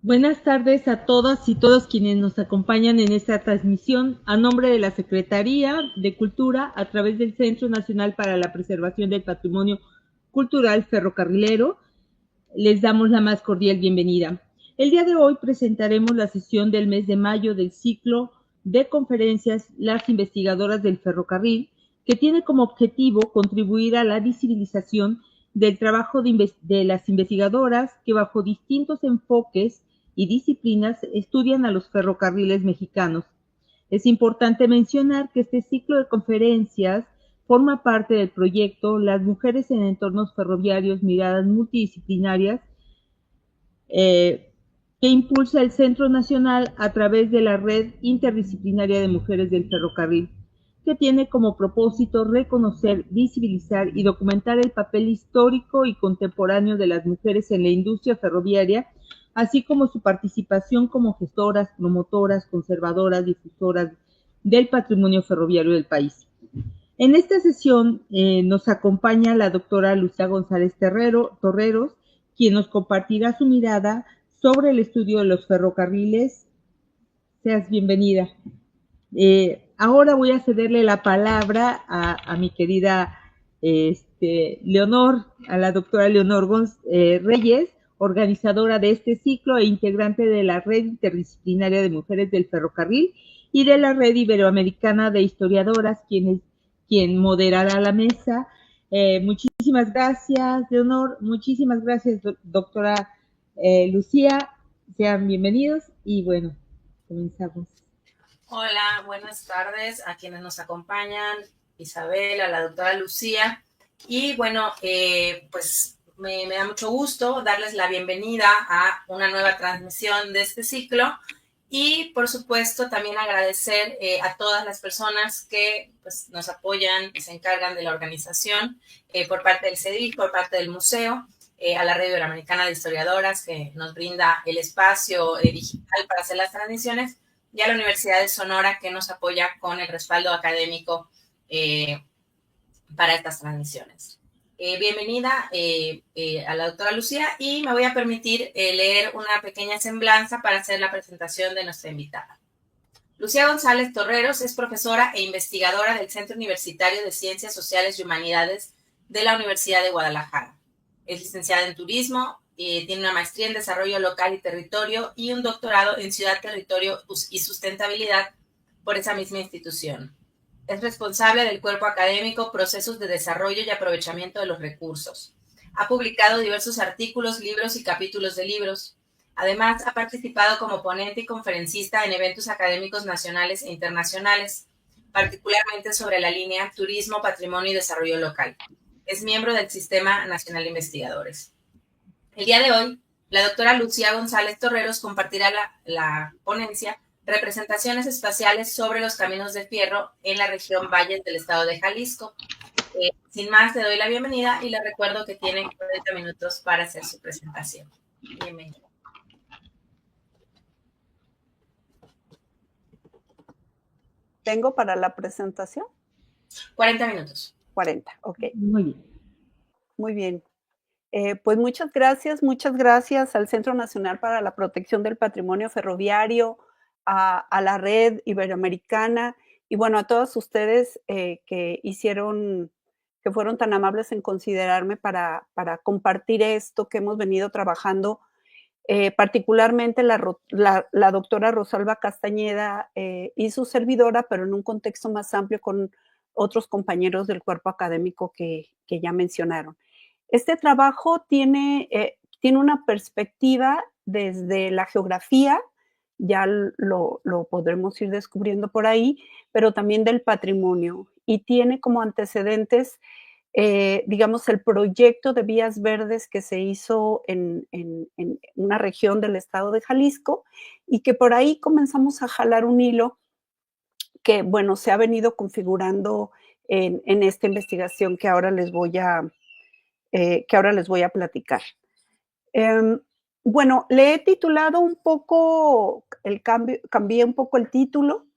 Buenas tardes a todas y todos quienes nos acompañan en esta transmisión a nombre de la Secretaría de Cultura a través del Centro Nacional para la Preservación del Patrimonio Cultural Ferrocarrilero. Les damos la más cordial bienvenida. El día de hoy presentaremos la sesión del mes de mayo del ciclo de conferencias Las Investigadoras del Ferrocarril, que tiene como objetivo contribuir a la visibilización del trabajo de las investigadoras que bajo distintos enfoques y disciplinas estudian a los ferrocarriles mexicanos. Es importante mencionar que este ciclo de conferencias forma parte del proyecto Las mujeres en entornos ferroviarios, miradas multidisciplinarias, que impulsa el Centro Nacional a través de la Red Interdisciplinaria de Mujeres del Ferrocarril, que tiene como propósito reconocer, visibilizar y documentar el papel histórico y contemporáneo de las mujeres en la industria ferroviaria, así como su participación como gestoras, promotoras, conservadoras, difusoras del patrimonio ferroviario del país. En esta sesión nos acompaña la doctora Lucía González Torreros, quien nos compartirá su mirada sobre el estudio de los ferrocarriles. Seas bienvenida. Ahora voy a cederle la palabra a mi querida Leonor, a la doctora Leonor Reyes, organizadora de este ciclo e integrante de la Red Interdisciplinaria de Mujeres del Ferrocarril y de la Red Iberoamericana de Historiadoras, quien moderará la mesa. Muchísimas gracias, Leonor. Muchísimas gracias, doctora Lucía. Sean bienvenidos y bueno, comenzamos. Hola, buenas tardes a quienes nos acompañan, Isabel, a la doctora Lucía. Y bueno, pues me da mucho gusto darles la bienvenida a una nueva transmisión de este ciclo y por supuesto también agradecer a todas las personas que pues, nos apoyan y se encargan de la organización por parte del CEDIC, por parte del museo, a la Red Iberoamericana de Historiadoras que nos brinda el espacio digital para hacer las transmisiones y a la Universidad de Sonora que nos apoya con el respaldo académico para estas transmisiones. Bienvenida a la doctora Lucía y me voy a permitir leer una pequeña semblanza para hacer la presentación de nuestra invitada. Lucía González Torreros es profesora e investigadora del Centro Universitario de Ciencias Sociales y Humanidades de la Universidad de Guadalajara. Es licenciada en Turismo, tiene una maestría en Desarrollo Local y Territorio y un doctorado en Ciudad, Territorio y Sustentabilidad por esa misma institución. Es responsable del cuerpo académico, procesos de desarrollo y aprovechamiento de los recursos. Ha publicado diversos artículos, libros y capítulos de libros. Además, ha participado como ponente y conferencista en eventos académicos nacionales e internacionales, particularmente sobre la línea Turismo, Patrimonio y Desarrollo Local. Es miembro del Sistema Nacional de Investigadores. El día de hoy, la doctora Lucía González Torreros compartirá la ponencia Representaciones espaciales sobre los caminos de fierro en la región Valles del estado de Jalisco. Sin más, le doy la bienvenida y le recuerdo que tiene 40 minutos para hacer su presentación. Bienvenida. ¿Tengo para la presentación? 40 minutos. 40, ok. Muy bien. Muy bien. Pues muchas gracias al Centro Nacional para la Protección del Patrimonio Ferroviario, a la Red Iberoamericana y bueno, a todos ustedes que fueron tan amables en considerarme para compartir esto que hemos venido trabajando, particularmente la doctora Rosalba Castañeda y su servidora, pero en un contexto más amplio con otros compañeros del cuerpo académico que ya mencionaron. Este trabajo tiene una perspectiva desde la geografía, ya lo podremos ir descubriendo por ahí, pero también del patrimonio y tiene como antecedentes, digamos, el proyecto de vías verdes que se hizo en una región del estado de Jalisco y que por ahí comenzamos a jalar un hilo que, bueno, se ha venido configurando en esta investigación que ahora les voy a platicar. Bueno, le he titulado un poco, cambié un poco el título,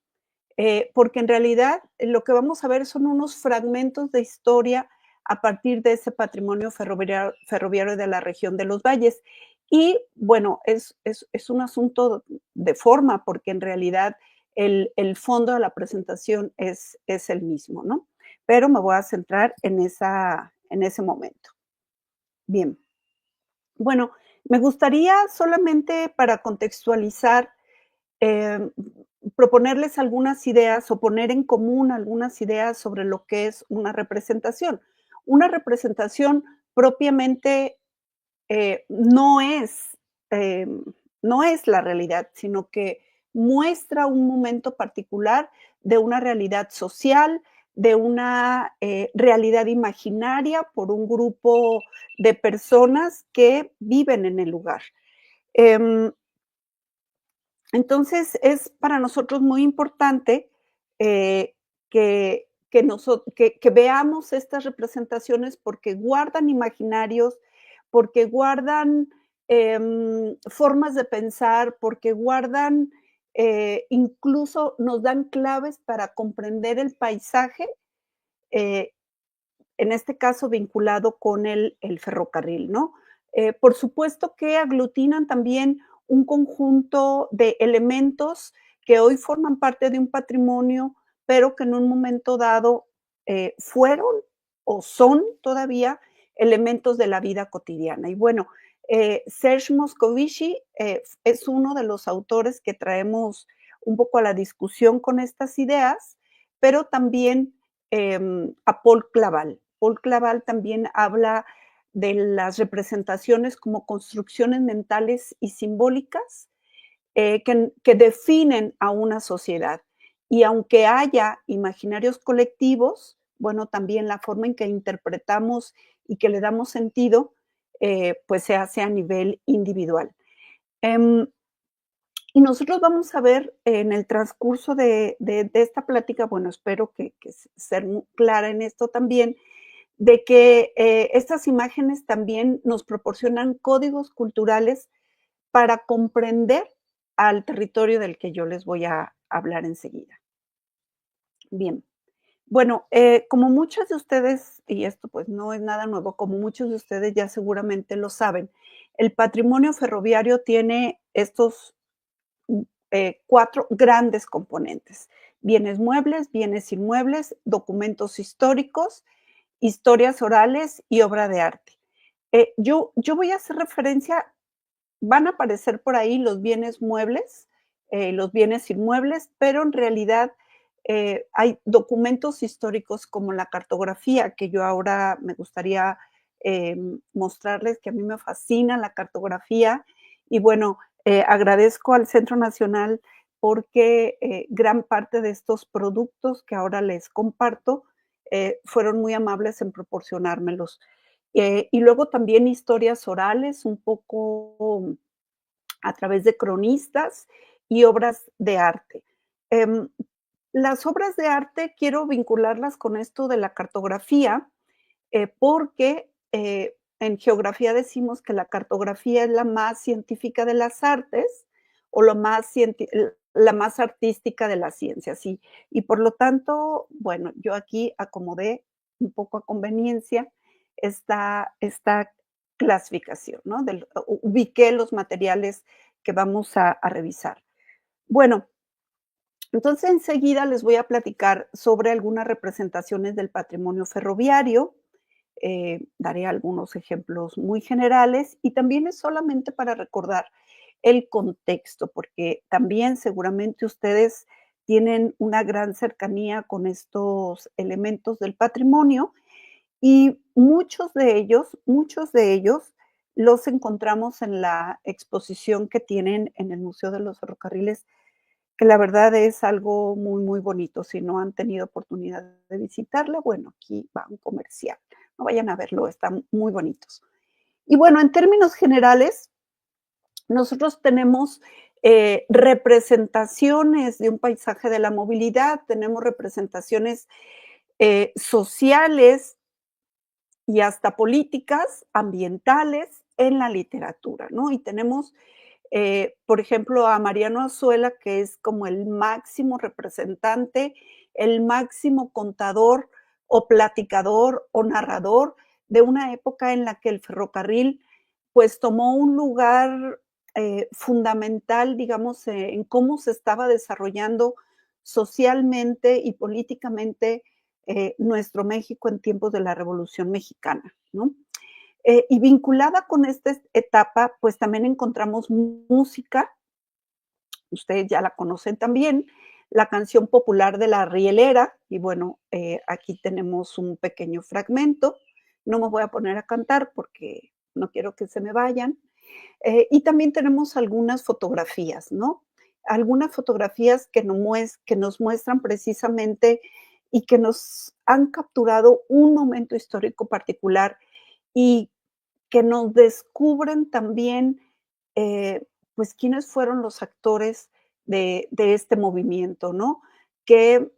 porque en realidad lo que vamos a ver son unos fragmentos de historia a partir de ese patrimonio ferroviario de la región de los Valles. Y bueno, es un asunto de forma, porque en realidad el fondo de la presentación es el mismo, ¿no? Pero me voy a centrar en ese momento. Bien. Bueno, me gustaría solamente para contextualizar, proponerles algunas ideas o poner en común algunas ideas sobre lo que es una representación. Una representación propiamente no es la realidad, sino que muestra un momento particular de una realidad social, de una realidad imaginaria por un grupo de personas que viven en el lugar. Entonces, es para nosotros muy importante que veamos estas representaciones porque guardan imaginarios, porque guardan formas de pensar, porque guardan, incluso nos dan claves para comprender el paisaje, en este caso vinculado con el ferrocarril, ¿no? Por supuesto que aglutinan también un conjunto de elementos que hoy forman parte de un patrimonio, pero que en un momento dado fueron o son todavía elementos de la vida cotidiana. Y bueno, Serge Moscovici es uno de los autores que traemos un poco a la discusión con estas ideas, pero también a Paul Claval. Paul Claval también habla de las representaciones como construcciones mentales y simbólicas que definen a una sociedad. Y aunque haya imaginarios colectivos, bueno, también la forma en que interpretamos y que le damos sentido, pues se hace a nivel individual. Y nosotros vamos a ver en el transcurso de esta plática, bueno, espero que ser muy clara en esto también, de que estas imágenes también nos proporcionan códigos culturales para comprender al territorio del que yo les voy a hablar enseguida. Bien, bueno, como muchos de ustedes, y esto pues no es nada nuevo, como muchos de ustedes ya seguramente lo saben, el patrimonio ferroviario tiene estos 4 grandes componentes: bienes muebles, bienes inmuebles, documentos históricos, historias orales y obra de arte. Yo voy a hacer referencia, van a aparecer por ahí los bienes muebles, los bienes inmuebles, pero en realidad hay documentos históricos como la cartografía, que yo ahora me gustaría mostrarles, que a mí me fascina la cartografía. Y bueno, agradezco al Centro Nacional porque gran parte de estos productos que ahora les comparto fueron muy amables en proporcionármelos. Y luego también historias orales, un poco a través de cronistas y obras de arte. Em, las obras de arte quiero vincularlas con esto de la cartografía, porque en geografía decimos que la cartografía es la más científica de las artes o la más artística de las ciencias. Y por lo tanto, bueno, yo aquí acomodé un poco a conveniencia esta clasificación, ¿no? Ubiqué los materiales que vamos a revisar. Bueno, entonces enseguida les voy a platicar sobre algunas representaciones del patrimonio ferroviario. Daré algunos ejemplos muy generales y también es solamente para recordar el contexto, porque también seguramente ustedes tienen una gran cercanía con estos elementos del patrimonio y muchos de ellos los encontramos en la exposición que tienen en el Museo de los Ferrocarriles, que la verdad es algo muy, muy bonito. Si no han tenido oportunidad de visitarla, bueno, aquí va un comercial. No vayan a verlo, están muy bonitos. Y bueno, en términos generales, nosotros tenemos representaciones de un paisaje de la movilidad, tenemos representaciones sociales y hasta políticas ambientales en la literatura, ¿no? Y tenemos, por ejemplo, a Mariano Azuela, que es como el máximo representante, el máximo contador o platicador o narrador de una época en la que el ferrocarril, pues, tomó un lugar fundamental, digamos, en cómo se estaba desarrollando socialmente y políticamente nuestro México en tiempos de la Revolución Mexicana, ¿no? Y vinculada con esta etapa, pues también encontramos música, ustedes ya la conocen también, la canción popular de la Rielera, y bueno, aquí tenemos un pequeño fragmento, no me voy a poner a cantar porque no quiero que se me vayan, y también tenemos algunas fotografías, ¿no? Algunas fotografías que nos muestran precisamente y que nos han capturado un momento histórico particular y que nos descubren también, pues, quiénes fueron los actores de este movimiento, ¿no? Que,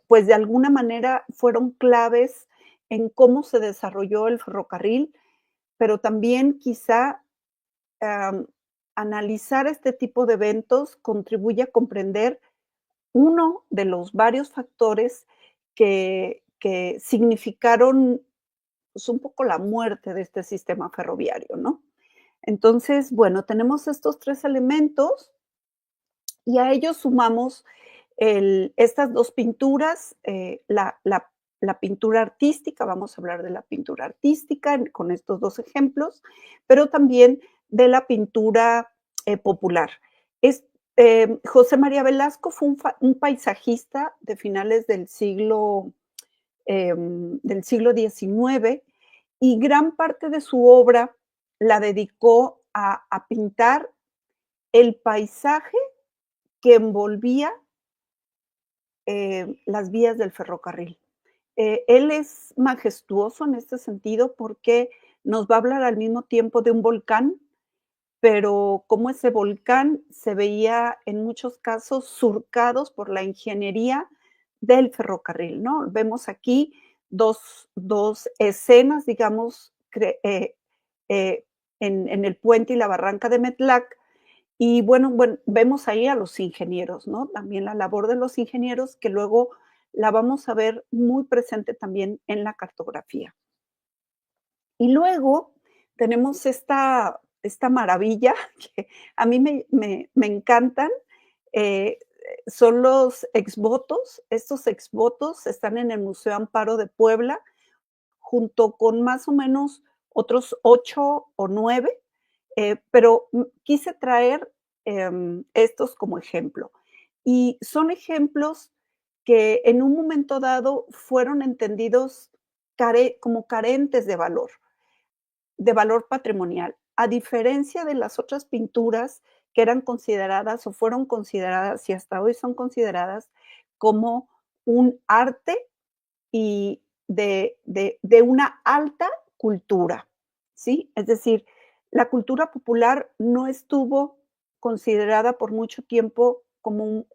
pues, de alguna manera fueron claves en cómo se desarrolló el ferrocarril, pero también quizá am, analizar este tipo de eventos contribuye a comprender uno de los varios factores que significaron, pues, un poco la muerte de este sistema ferroviario, ¿no? Entonces, bueno, tenemos estos 3 elementos y a ellos sumamos estas 2 pinturas, la pintura artística, vamos a hablar de la pintura artística con estos 2 ejemplos, pero también de la pintura popular. Es, José María Velasco fue un paisajista de finales del siglo XIX y gran parte de su obra la dedicó a pintar el paisaje que envolvía las vías del ferrocarril. Él es majestuoso en este sentido porque nos va a hablar al mismo tiempo de un volcán, pero como ese volcán se veía en muchos casos surcados por la ingeniería del ferrocarril, ¿no? Vemos aquí dos escenas, digamos, eh, en el puente y la barranca de Metlac, y bueno, vemos ahí a los ingenieros, ¿no? También la labor de los ingenieros, que luego la vamos a ver muy presente también en la cartografía. Y luego tenemos esta maravilla que a mí me encantan, eh, son los exvotos. Estos exvotos están en el Museo Amparo de Puebla, junto con más o menos otros 8 o 9, pero quise traer estos como ejemplo. Y son ejemplos que en un momento dado fueron entendidos como carentes de valor patrimonial, a diferencia de las otras pinturas que eran consideradas o fueron consideradas y hasta hoy son consideradas como un arte y de una alta cultura, ¿sí? Es decir, la cultura popular no estuvo considerada por mucho tiempo con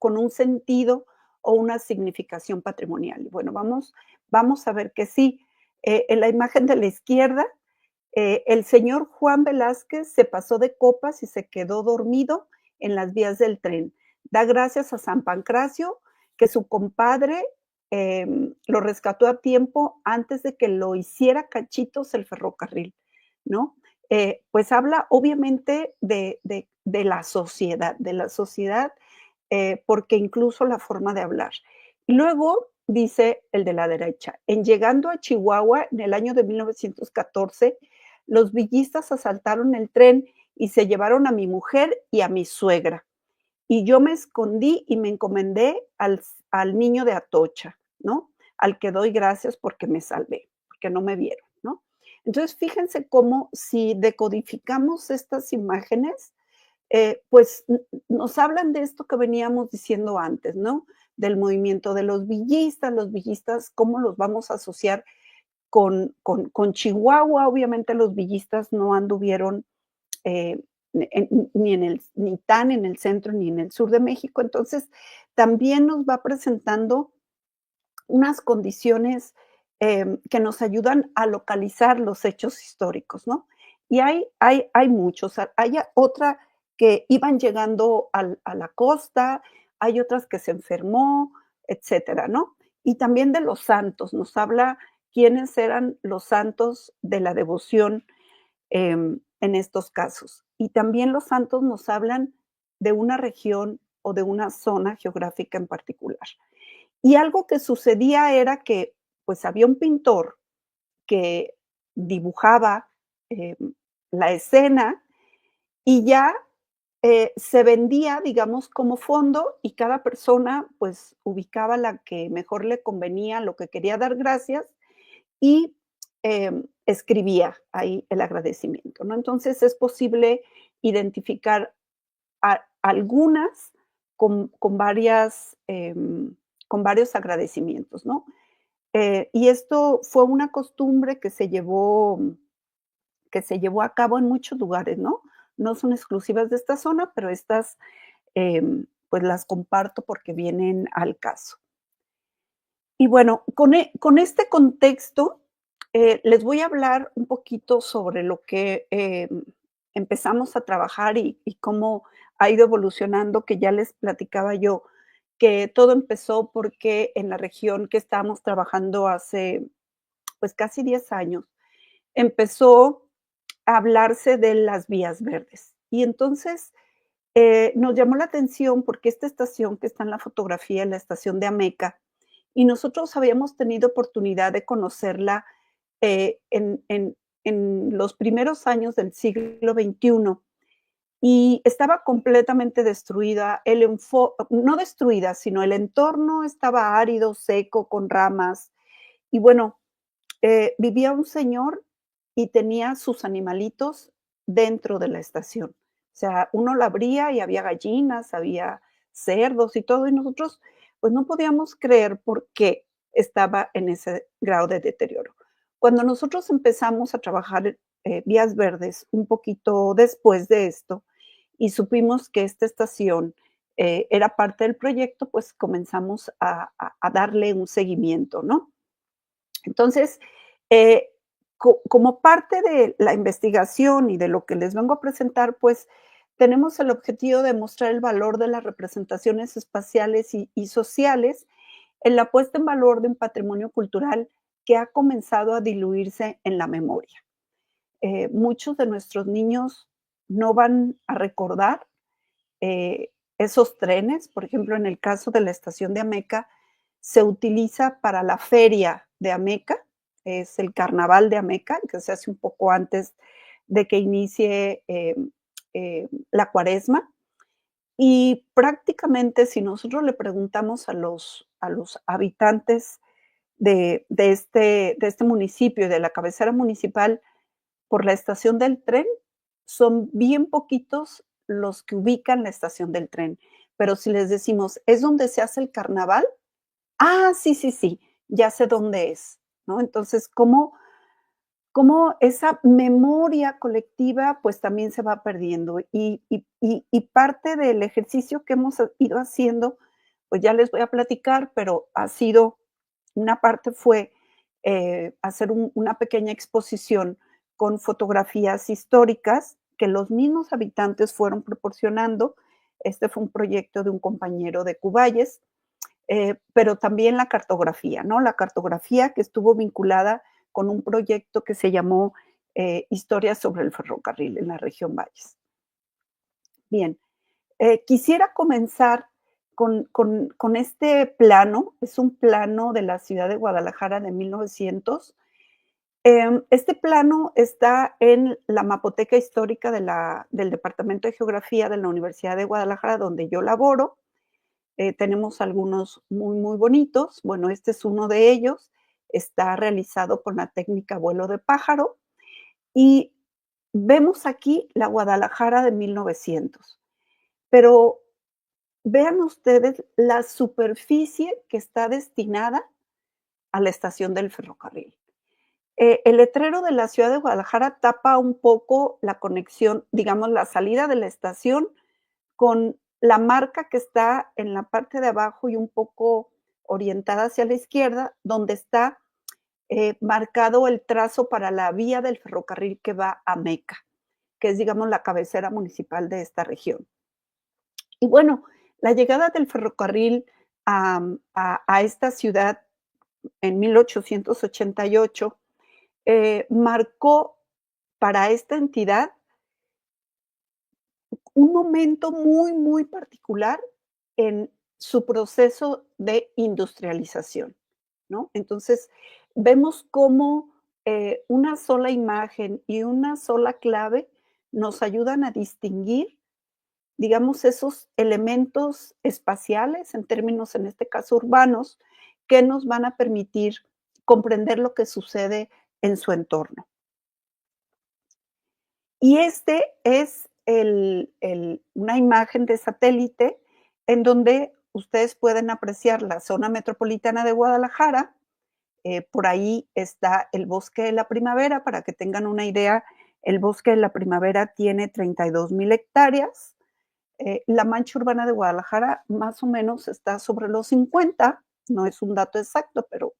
un sentido o una significación patrimonial. Bueno, vamos a ver que sí. En la imagen de la izquierda, el señor Juan Velázquez se pasó de copas y se quedó dormido en las vías del tren. Da gracias a San Pancracio que su compadre lo rescató a tiempo antes de que lo hiciera cachitos el ferrocarril, ¿no? Pues habla obviamente de la sociedad, porque incluso la forma de hablar. Y luego dice el de la derecha, en llegando a Chihuahua en el año de 1914, los villistas asaltaron el tren y se llevaron a mi mujer y a mi suegra. Y yo me escondí y me encomendé al niño de Atocha, ¿no? Al que doy gracias porque me salvé, porque no me vieron, ¿no? Entonces, fíjense cómo si decodificamos estas imágenes, pues nos hablan de esto que veníamos diciendo antes, ¿no? Del movimiento de los villistas, cómo los vamos a asociar con Chihuahua. Obviamente los villistas no anduvieron ni tan en el centro ni en el sur de México. Entonces, también nos va presentando unas condiciones que nos ayudan a localizar los hechos históricos, ¿no? Y hay muchos. Hay otra que iban llegando a la costa, hay otras que se enfermó, etcétera, ¿no? Y también de los santos, nos habla quiénes eran los santos de la devoción en estos casos. Y también los santos nos hablan de una región o de una zona geográfica en particular. Y algo que sucedía era que, pues, había un pintor que dibujaba la escena y ya se vendía, digamos, como fondo y cada persona, pues, ubicaba la que mejor le convenía, lo que quería dar gracias y escribía ahí el agradecimiento, ¿no? Entonces es posible identificar algunas con varios agradecimientos, ¿no? Y esto fue una costumbre que se llevó a cabo en muchos lugares, ¿no? No son exclusivas de esta zona, pero estas, pues las comparto porque vienen al caso. Y bueno, con este contexto, les voy a hablar un poquito sobre lo que empezamos a trabajar y cómo ha ido evolucionando, que ya les platicaba yo, que todo empezó porque en la región que estábamos trabajando hace, pues, casi 10 años, empezó a hablarse de las vías verdes. Y entonces, nos llamó la atención porque esta estación que está en la fotografía, la estación de Ameca, y nosotros habíamos tenido oportunidad de conocerla en los primeros años del siglo XXI y estaba completamente destruida. No destruida, sino el entorno estaba árido, seco, con ramas. Y bueno, vivía un señor y tenía sus animalitos dentro de la estación. O sea, uno la abría y había gallinas, había cerdos y todo, y nosotros pues no podíamos creer por qué estaba en ese grado de deterioro. Cuando nosotros empezamos a trabajar vías verdes un poquito después de esto y supimos que esta estación era parte del proyecto, pues comenzamos a darle un seguimiento, ¿no? Entonces, eh, como parte de la investigación y de lo que les vengo a presentar, pues tenemos el objetivo de mostrar el valor de las representaciones espaciales y sociales en la puesta en valor de un patrimonio cultural que ha comenzado a diluirse en la memoria. Muchos de nuestros niños no van a recordar esos trenes. Por ejemplo, en el caso de la estación de Ameca, se utiliza para la feria de Ameca, es el carnaval de Ameca, que se hace un poco antes de que inicie la cuaresma. Y prácticamente si nosotros le preguntamos a los habitantes de este municipio y de la cabecera municipal por la estación del tren, son bien poquitos los que ubican la estación del tren. Pero si les decimos: "¿Es donde se hace el carnaval?". "Ah, sí, sí, sí, ya sé dónde es", ¿no? Entonces, cómo esa memoria colectiva, pues, también se va perdiendo. Y parte del ejercicio que hemos ido haciendo, pues, ya les voy a platicar, pero ha sido una parte fue, hacer una pequeña exposición con fotografías históricas que los mismos habitantes fueron proporcionando. Este fue un proyecto de un compañero de Cuballes, pero también la cartografía, ¿no? La cartografía que estuvo vinculada con un proyecto que se llamó Historias sobre el ferrocarril en la región Valles. Bien, quisiera comenzar con este plano, es un plano de la ciudad de Guadalajara de 1900. Este plano está en la mapoteca histórica del Departamento de Geografía de la Universidad de Guadalajara, donde yo laboro. Tenemos algunos muy, muy bonitos. Bueno, este es uno de ellos. Está realizado con la técnica vuelo de pájaro y vemos aquí la Guadalajara de 1900. Pero vean ustedes la superficie que está destinada a la estación del ferrocarril. El letrero de la ciudad de Guadalajara tapa un poco la conexión, digamos, la salida de la estación con la marca que está en la parte de abajo y un poco orientada hacia la izquierda, donde está marcado el trazo para la vía del ferrocarril que va a Meca, que es, digamos, la cabecera municipal de esta región. Y bueno, la llegada del ferrocarril a esta ciudad en 1888 marcó para esta entidad un momento muy, muy particular en su proceso de industrialización, ¿no? Entonces, vemos cómo una sola imagen y una sola clave nos ayudan a distinguir, digamos, esos elementos espaciales, en términos, en este caso, urbanos, que nos van a permitir comprender lo que sucede en su entorno. Y este es una imagen de satélite en donde ustedes pueden apreciar la zona metropolitana de Guadalajara. Por ahí está el Bosque de la Primavera. Para que tengan una idea, el Bosque de la Primavera tiene 32,000 hectáreas. La mancha urbana de Guadalajara más o menos está sobre los 50, no es un dato exacto, pero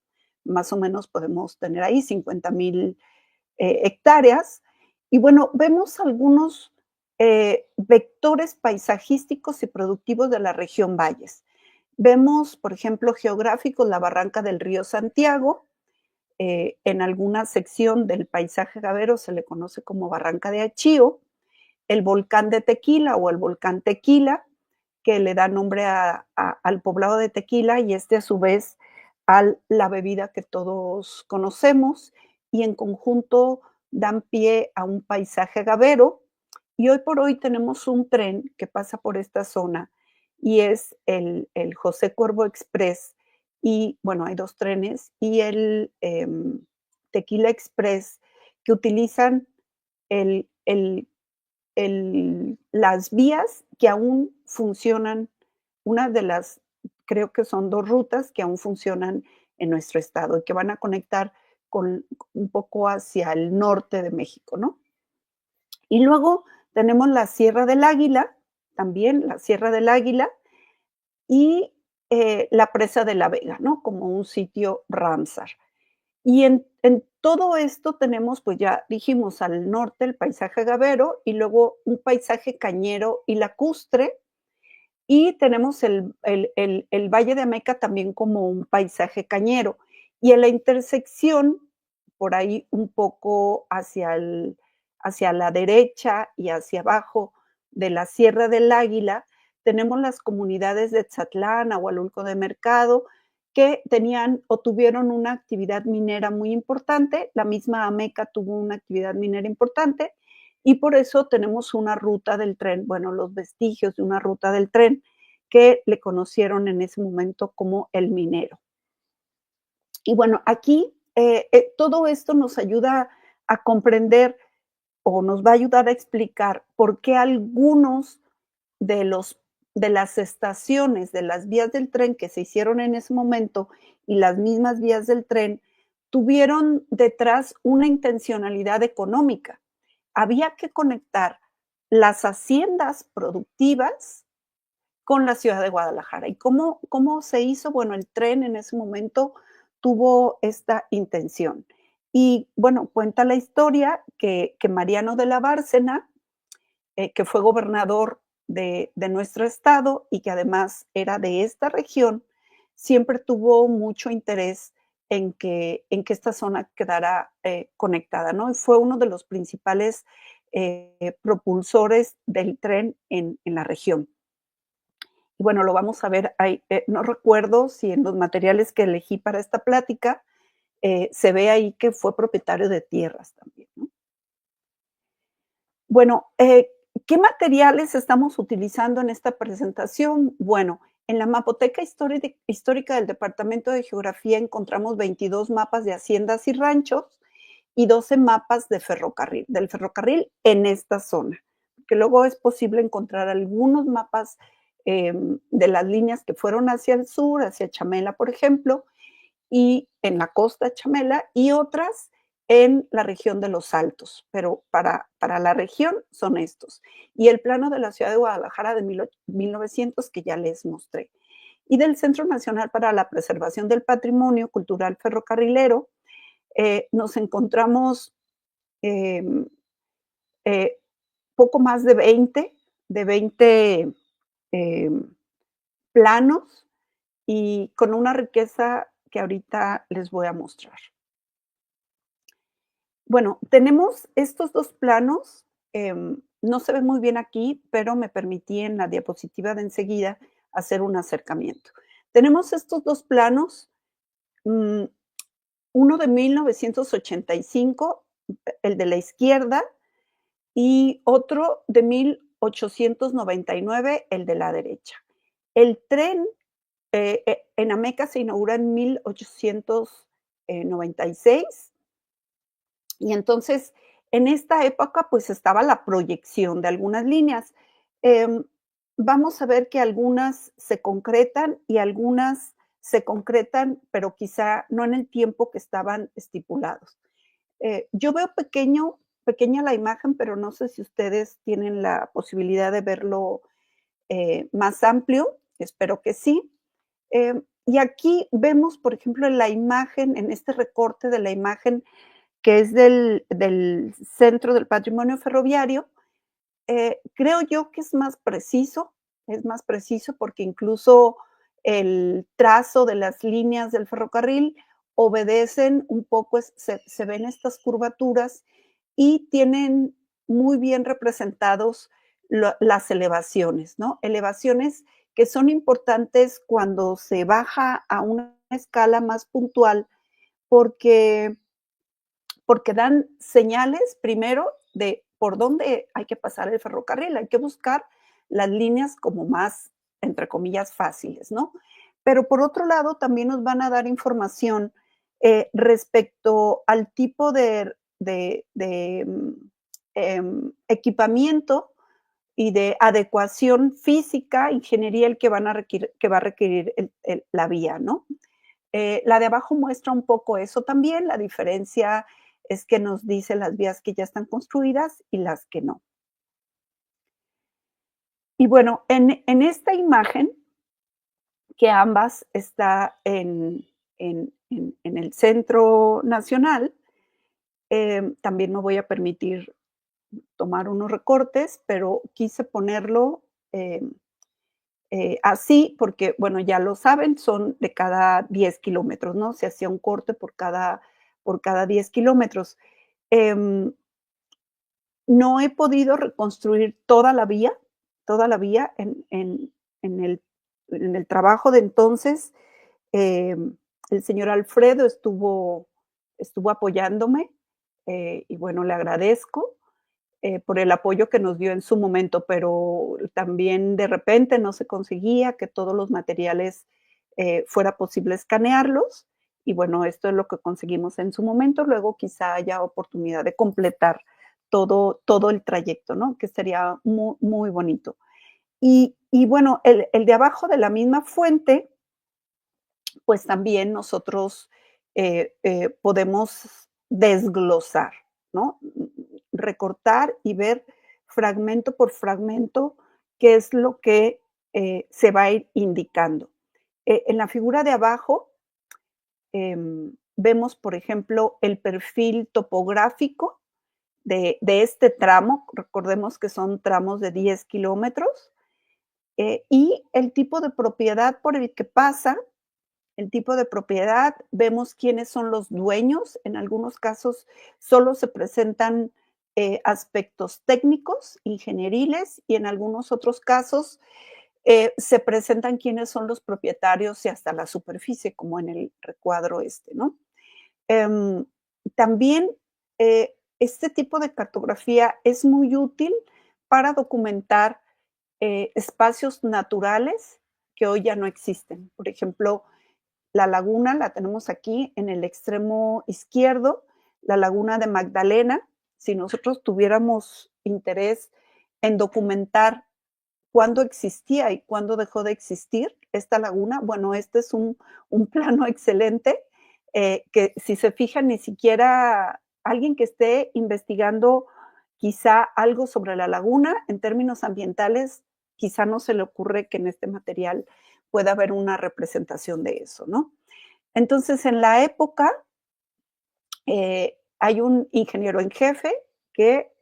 más o menos podemos tener ahí 50,000 hectáreas. Y bueno, vemos algunos vectores paisajísticos y productivos de la región Valles. Vemos, por ejemplo, geográficos, la barranca del río Santiago. En alguna sección del paisaje gavero se le conoce como Barranca de Achío, el volcán de Tequila o el volcán Tequila, que le da nombre al poblado de Tequila, y a su vez a la bebida que todos conocemos, y en conjunto dan pie a un paisaje gavero. Y hoy por hoy tenemos un tren que pasa por esta zona y es el José Cuervo Express. Y bueno, hay dos trenes y el Tequila Express, que utilizan el, el las vías que aún funcionan, una de las, creo que son 2 rutas que aún funcionan en nuestro estado y que van a conectar con un poco hacia el norte de México, ¿no? Y luego tenemos la Sierra del Águila, también la Sierra del Águila, y la Presa de la Vega, ¿no? Como un sitio Ramsar. Y en todo esto tenemos, pues ya dijimos, al norte el paisaje gavero y luego un paisaje cañero y lacustre, y tenemos el Valle de Ameca también como un paisaje cañero. Y en la intersección, por ahí un poco hacia la derecha y hacia abajo de la Sierra del Águila, tenemos las comunidades de Tzatlán, Ahualulco de Mercado, que tenían o tuvieron una actividad minera muy importante. La misma Ameca tuvo una actividad minera importante. y por eso tenemos una ruta del tren, bueno, los vestigios de una ruta del tren que le conocieron en ese momento como el Minero. Y bueno, aquí todo esto nos ayuda a comprender o nos va a ayudar a explicar por qué algunos de los de las estaciones, de las vías del tren que se hicieron en ese momento y las mismas vías del tren tuvieron detrás una intencionalidad económica. Había que conectar las haciendas productivas con la ciudad de Guadalajara. ¿Y cómo se hizo? Bueno, el tren en ese momento tuvo esta intención. Y bueno, cuenta la historia que Mariano de la Bárcena, que fue gobernador de nuestro estado y que además era de esta región, siempre tuvo mucho interés en que esta zona quedara conectada, ¿no? Y fue uno de los principales propulsores del tren en la región. Y bueno, lo vamos a ver ahí. No recuerdo si en los materiales que elegí para esta plática se ve ahí que fue propietario de tierras también, ¿no? Bueno, ¿qué materiales estamos utilizando en esta presentación? Bueno, en la Mapoteca Histórica del Departamento de Geografía encontramos 22 mapas de haciendas y ranchos y 12 mapas del ferrocarril en esta zona. Que luego es posible encontrar algunos mapas de las líneas que fueron hacia el sur, hacia Chamela, por ejemplo, y en la costa de Chamela, y otras en la región de los Altos, pero para la región son estos. Y el plano de la ciudad de Guadalajara de 1900 que ya les mostré. Y del Centro Nacional para la Preservación del Patrimonio Cultural Ferrocarrilero, nos encontramos eh, eh, poco más de 20 eh, planos y con una riqueza que ahorita les voy a mostrar. Bueno, tenemos estos 2 planos, no se ve muy bien aquí, pero me permití en la diapositiva de enseguida hacer un acercamiento. Tenemos estos 2 planos, mm, uno de 1985, el de la izquierda, y otro de 1899, el de la derecha. El tren en Ameca se inaugura en 1896 y entonces en esta época pues estaba la proyección de algunas líneas. Em, Vamos a ver que algunas se concretan y algunas se concretan, pero quizá no en el tiempo que estaban estipulados. Yo veo pequeña la imagen, pero no sé si ustedes tienen la posibilidad de verlo más amplio, espero que sí. Y aquí vemos, por ejemplo, en la imagen, en este recorte de la imagen que es del Centro del Patrimonio Ferroviario, creo yo que es más preciso porque incluso el trazo de las líneas del ferrocarril obedecen un poco, se ven estas curvaturas y tienen muy bien representados las elevaciones, ¿no? Elevaciones que son importantes cuando se baja a una escala más puntual porque, porque dan señales primero de por dónde hay que pasar el ferrocarril, hay que buscar las líneas como más, entre comillas, fáciles, ¿no? Pero por otro lado, también nos van a dar información respecto al tipo equipamiento y de adecuación física, ingeniería que va a requerir la vía, ¿no? La de abajo muestra un poco eso también, la diferencia es que nos dice las vías que ya están construidas y las que no. Y bueno, en esta imagen, que ambas está en el Centro Nacional, también me voy a permitir tomar unos recortes, pero quise ponerlo así porque, bueno, ya lo saben, son de cada 10 kilómetros, ¿no? Se hacía un corte por cada 10 kilómetros. Em, no he podido reconstruir toda la vía en el trabajo de entonces. El señor Alfredo estuvo apoyándome y bueno, le agradezco. por el apoyo que nos dio en su momento, pero también de repente no se conseguía que todos los materiales fuera posible escanearlos. Y bueno, esto es lo que conseguimos en su momento. Luego quizá haya oportunidad de completar todo el trayecto, ¿no? Que sería muy, muy bonito. Y bueno, el de abajo de la misma fuente, pues también nosotros podemos desglosar, ¿no? Recortar y ver fragmento por fragmento qué es lo que se va a ir indicando. En la figura de abajo vemos, por ejemplo, el perfil topográfico de este tramo. Recordemos que son tramos de 10 kilómetros. Y el tipo de propiedad por el que pasa, el tipo de propiedad, vemos quiénes son los dueños. En algunos casos solo se presentan aspectos técnicos, ingenieriles, y en algunos otros casos se presentan quiénes son los propietarios y hasta la superficie, como en el recuadro este, ¿no? Em, También este tipo de cartografía es muy útil para documentar espacios naturales que hoy ya no existen. Por ejemplo, la laguna la tenemos aquí en el extremo izquierdo, la laguna de Magdalena. Si nosotros tuviéramos interés en documentar cuándo existía y cuándo dejó de existir esta laguna, bueno, este es un plano excelente que si se fijan ni siquiera alguien que esté investigando quizá algo sobre la laguna en términos ambientales, quizá no se le ocurre que en este material pueda haber una representación de eso, ¿no? Entonces, en la época, hay un ingeniero en jefe que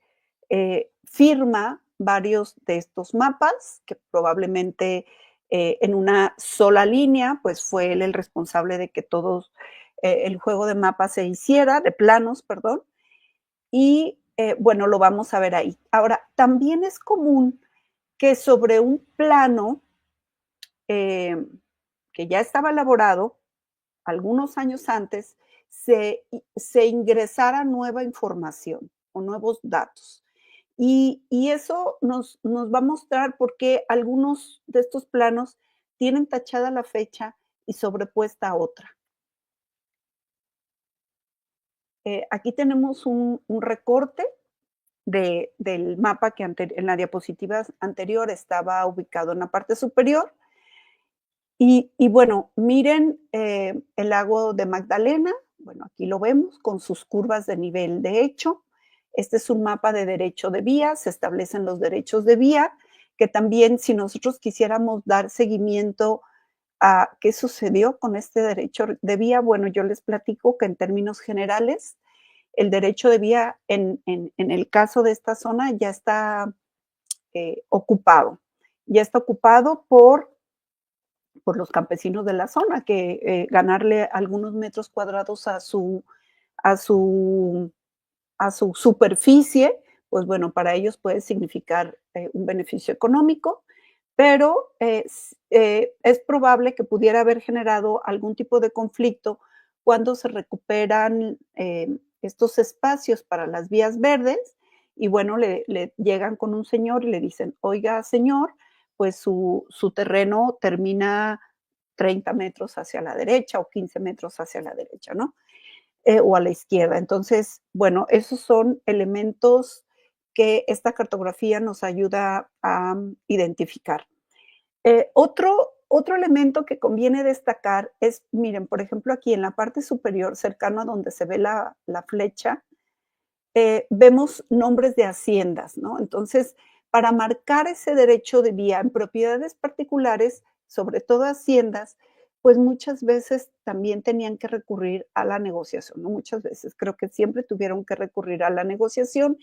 firma varios de estos mapas, que probablemente en una sola línea, pues fue él el responsable de que todo el juego de mapas se hiciera, de planos, perdón, y bueno, lo vamos a ver ahí. Ahora, también es común que sobre un plano eh, que ya estaba elaborado algunos años antes, se ingresara nueva información o nuevos datos. Y eso nos va a mostrar por qué algunos de estos planos tienen tachada la fecha y sobrepuesta otra. Aquí tenemos un recorte del mapa que en la diapositiva anterior estaba ubicado en la parte superior. Y bueno, miren el lago de Magdalena, bueno, aquí lo vemos con sus curvas de nivel de hecho. Este es un mapa de derecho de vía, se establecen los derechos de vía, que también si nosotros quisiéramos dar seguimiento a qué sucedió con este derecho de vía, bueno, yo les platico que en términos generales, el derecho de vía en el caso de esta zona ya está ocupado. Ya está ocupado por los campesinos de la zona, que ganarle algunos metros cuadrados a su, a su superficie, pues bueno, para ellos puede significar un beneficio económico, pero es probable que pudiera haber generado algún tipo de conflicto cuando se recuperan estos espacios para las vías verdes y bueno, le llegan con un señor y le dicen, oiga, señor, pues su terreno termina 30 metros hacia la derecha o 15 metros hacia la derecha, ¿no? O a la izquierda. Entonces, bueno, esos son elementos que esta cartografía nos ayuda a identificar. Otro elemento que conviene destacar es, miren, por ejemplo, aquí en la parte superior, cercano a donde se ve la flecha, vemos nombres de haciendas, ¿no? Entonces, para marcar ese derecho de vía en propiedades particulares, sobre todo haciendas, pues muchas veces también tenían que recurrir a la negociación, no muchas veces, creo que siempre tuvieron que recurrir a la negociación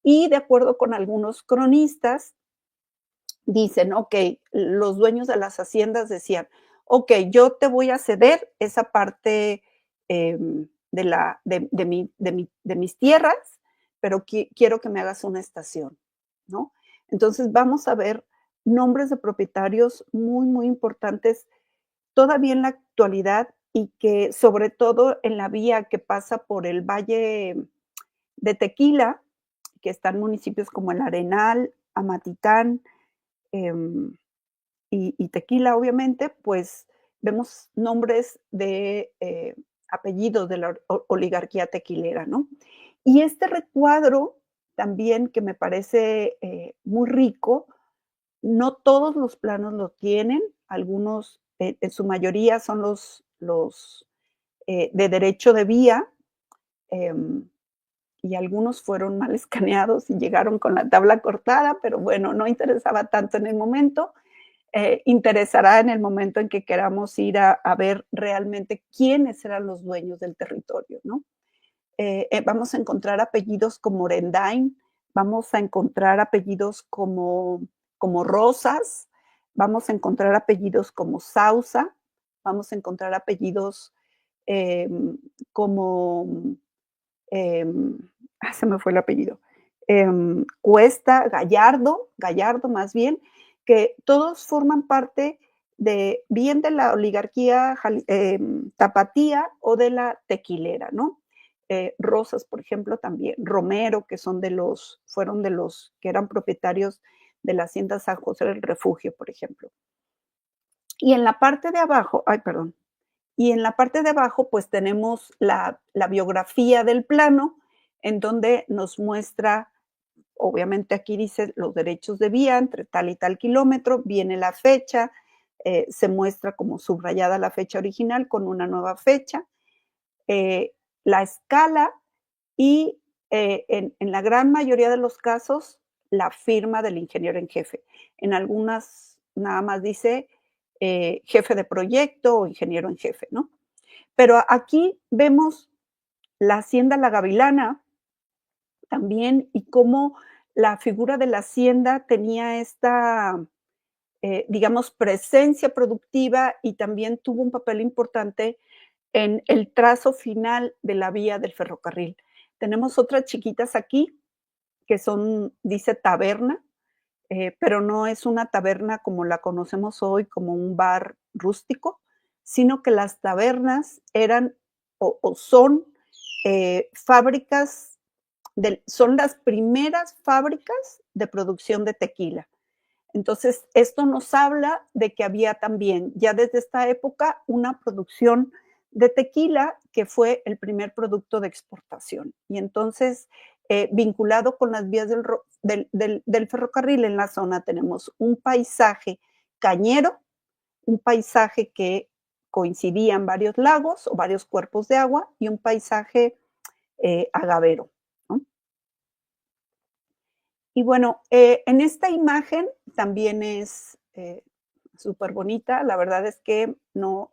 y de acuerdo con algunos cronistas, dicen, ok, los dueños de las haciendas decían, ok, yo te voy a ceder esa parte de mis tierras, pero quiero que me hagas una estación, ¿no? Entonces vamos a ver nombres de propietarios muy, muy importantes todavía en la actualidad y que sobre todo en la vía que pasa por el Valle de Tequila, que están municipios como El Arenal, Amatitán, y Tequila, obviamente, pues vemos nombres de apellidos de la oligarquía tequilera, ¿no? Y este recuadro también que me parece muy rico, no todos los planos lo tienen, algunos, en su mayoría son los de derecho de vía, em, y algunos fueron mal escaneados y llegaron con la tabla cortada, pero bueno, no interesaba tanto en el momento. Interesará en el momento en que queramos ir a ver realmente quiénes eran los dueños del territorio, ¿no? Vamos a encontrar apellidos como Orendain, vamos a encontrar apellidos como Rosas, vamos a encontrar apellidos como Sausa, vamos a encontrar apellidos como, se me fue el apellido, Cuesta, Gallardo más bien, que todos forman parte de bien de la oligarquía tapatía o de la tequilera, ¿no? Rosas, por ejemplo, también, Romero, que fueron de los que eran propietarios de la hacienda San José del Refugio, por ejemplo. Y en la parte de abajo, y en la parte de abajo, pues tenemos la biografía del plano, en donde nos muestra, obviamente aquí dice los derechos de vía entre tal y tal kilómetro, viene la fecha, se muestra como subrayada la fecha original con una nueva fecha, la escala y en la gran mayoría de los casos la firma del ingeniero en jefe. En algunas nada más dice jefe de proyecto o ingeniero en jefe, ¿no? Pero aquí vemos la hacienda La Gavilana también y cómo la figura de la hacienda tenía esta, digamos, presencia productiva y también tuvo un papel importante en el trazo final de la vía del ferrocarril. Tenemos otras chiquitas aquí que son, dice taberna, pero no es una taberna como la conocemos hoy, como un bar rústico, sino que las tabernas eran o son fábricas, son las primeras fábricas de producción de tequila. Entonces, esto nos habla de que había también, ya desde esta época, una producción de tequila que fue el primer producto de exportación. Y entonces, vinculado con las vías del ferrocarril en la zona, tenemos un paisaje cañero, un paisaje que coincidía en varios lagos o varios cuerpos de agua y un paisaje agavero, ¿no? Y bueno, en esta imagen también es súper bonita. La verdad es que no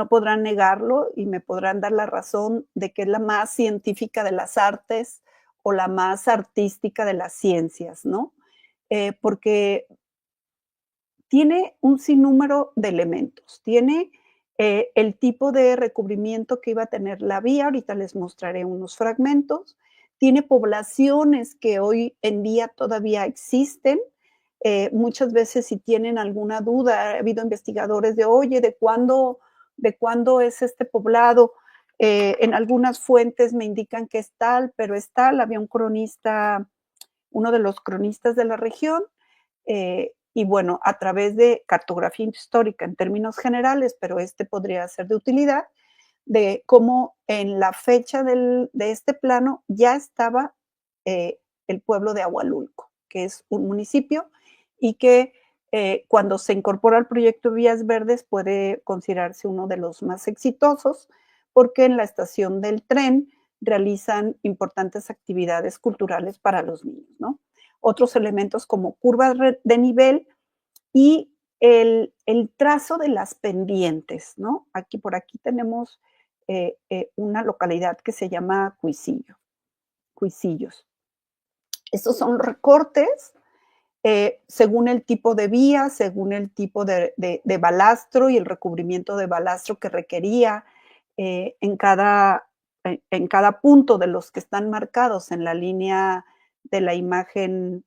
podrán negarlo y me podrán dar la razón de que es la más científica de las artes o la más artística de las ciencias, ¿no? Porque tiene un sinnúmero de elementos. Tiene el tipo de recubrimiento que iba a tener la vía, ahorita les mostraré unos fragmentos. Tiene poblaciones que hoy en día todavía existen. Muchas veces si tienen alguna duda, ha habido investigadores de, oye, ¿de cuándo es este poblado? En algunas fuentes me indican que es tal, pero es tal. Había un cronista, uno de los cronistas de la región, y bueno, a través de cartografía histórica en términos generales, pero este podría ser de utilidad, de cómo en la fecha de este plano ya estaba el pueblo de Ahualulco, que es un municipio y que cuando se incorpora al proyecto Vías Verdes puede considerarse uno de los más exitosos, porque en la estación del tren realizan importantes actividades culturales para los niños, ¿no? Otros elementos como curvas de nivel y el trazo de las pendientes, ¿no? Por aquí tenemos una localidad que se llama Cuisillos. Estos son recortes según el tipo de vía, según el tipo de balastro y el recubrimiento de balastro que requería en cada punto de los que están marcados en la línea de la imagen,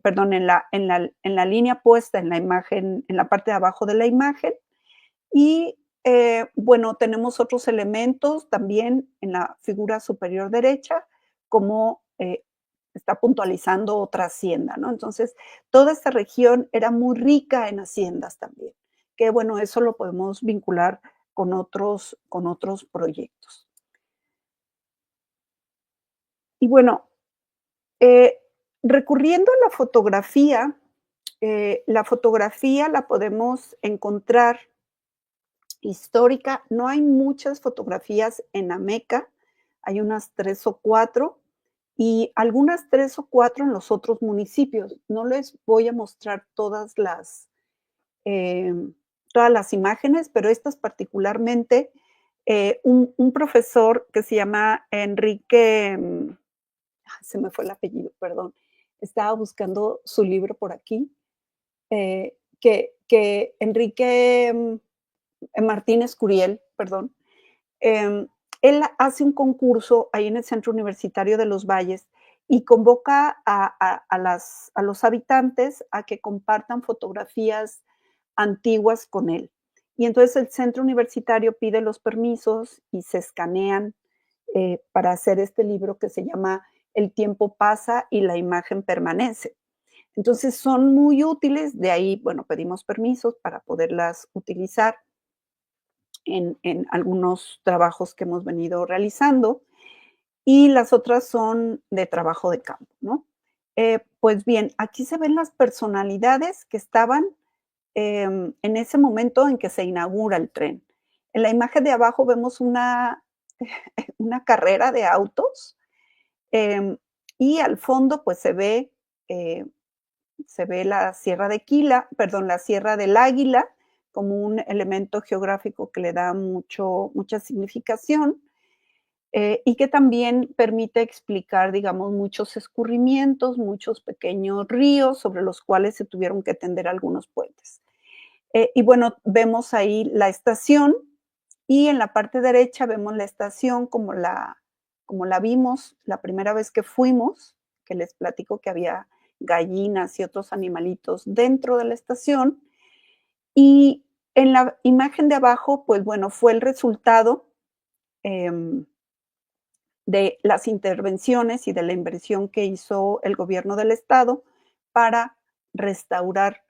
perdón, en la línea puesta en la imagen, en la parte de abajo de la imagen. Y bueno, tenemos otros elementos también en la figura superior derecha, como está puntualizando otra hacienda, ¿no? Entonces, toda esta región era muy rica en haciendas también, que bueno, eso lo podemos vincular con otros proyectos. Y bueno, eh, recurriendo a la fotografía la podemos encontrar histórica. No hay muchas fotografías en Ameca, hay unas 3 o 4 y algunas 3 o 4 en los otros municipios. No les voy a mostrar em, todas las imágenes, pero estas particularmente, un profesor que se llama Enrique, se me fue el apellido, perdón, estaba buscando su libro por aquí, que Enrique Martínez Curiel, perdón, em, él hace un concurso ahí en el Centro Universitario de los Valles y convoca a los habitantes a que compartan fotografías antiguas con él. Y entonces el centro universitario pide los permisos y se escanean para hacer este libro que se llama El tiempo pasa y la imagen permanece. Entonces son muy útiles, de ahí, bueno, pedimos permisos para poderlas utilizar en algunos trabajos que hemos venido realizando y las otras son de trabajo de campo, ¿no? Pues bien, aquí se ven las personalidades que estaban en ese momento en que se inaugura el tren. En la imagen de abajo vemos una carrera de autos y al fondo pues eh, se ve la Sierra de Quila, perdón, la Sierra del Águila como un elemento geográfico que le da mucha significación y que también permite explicar, digamos, muchos escurrimientos, muchos pequeños ríos sobre los cuales se tuvieron que tender algunos puentes. Y bueno, vemos ahí la estación y en la parte derecha vemos la estación como la vimos la primera vez que fuimos, que les platico que había gallinas y otros animalitos dentro de la estación. Y en la imagen de abajo, pues bueno, fue el resultado de las intervenciones y de la inversión que hizo el gobierno del estado para restaurar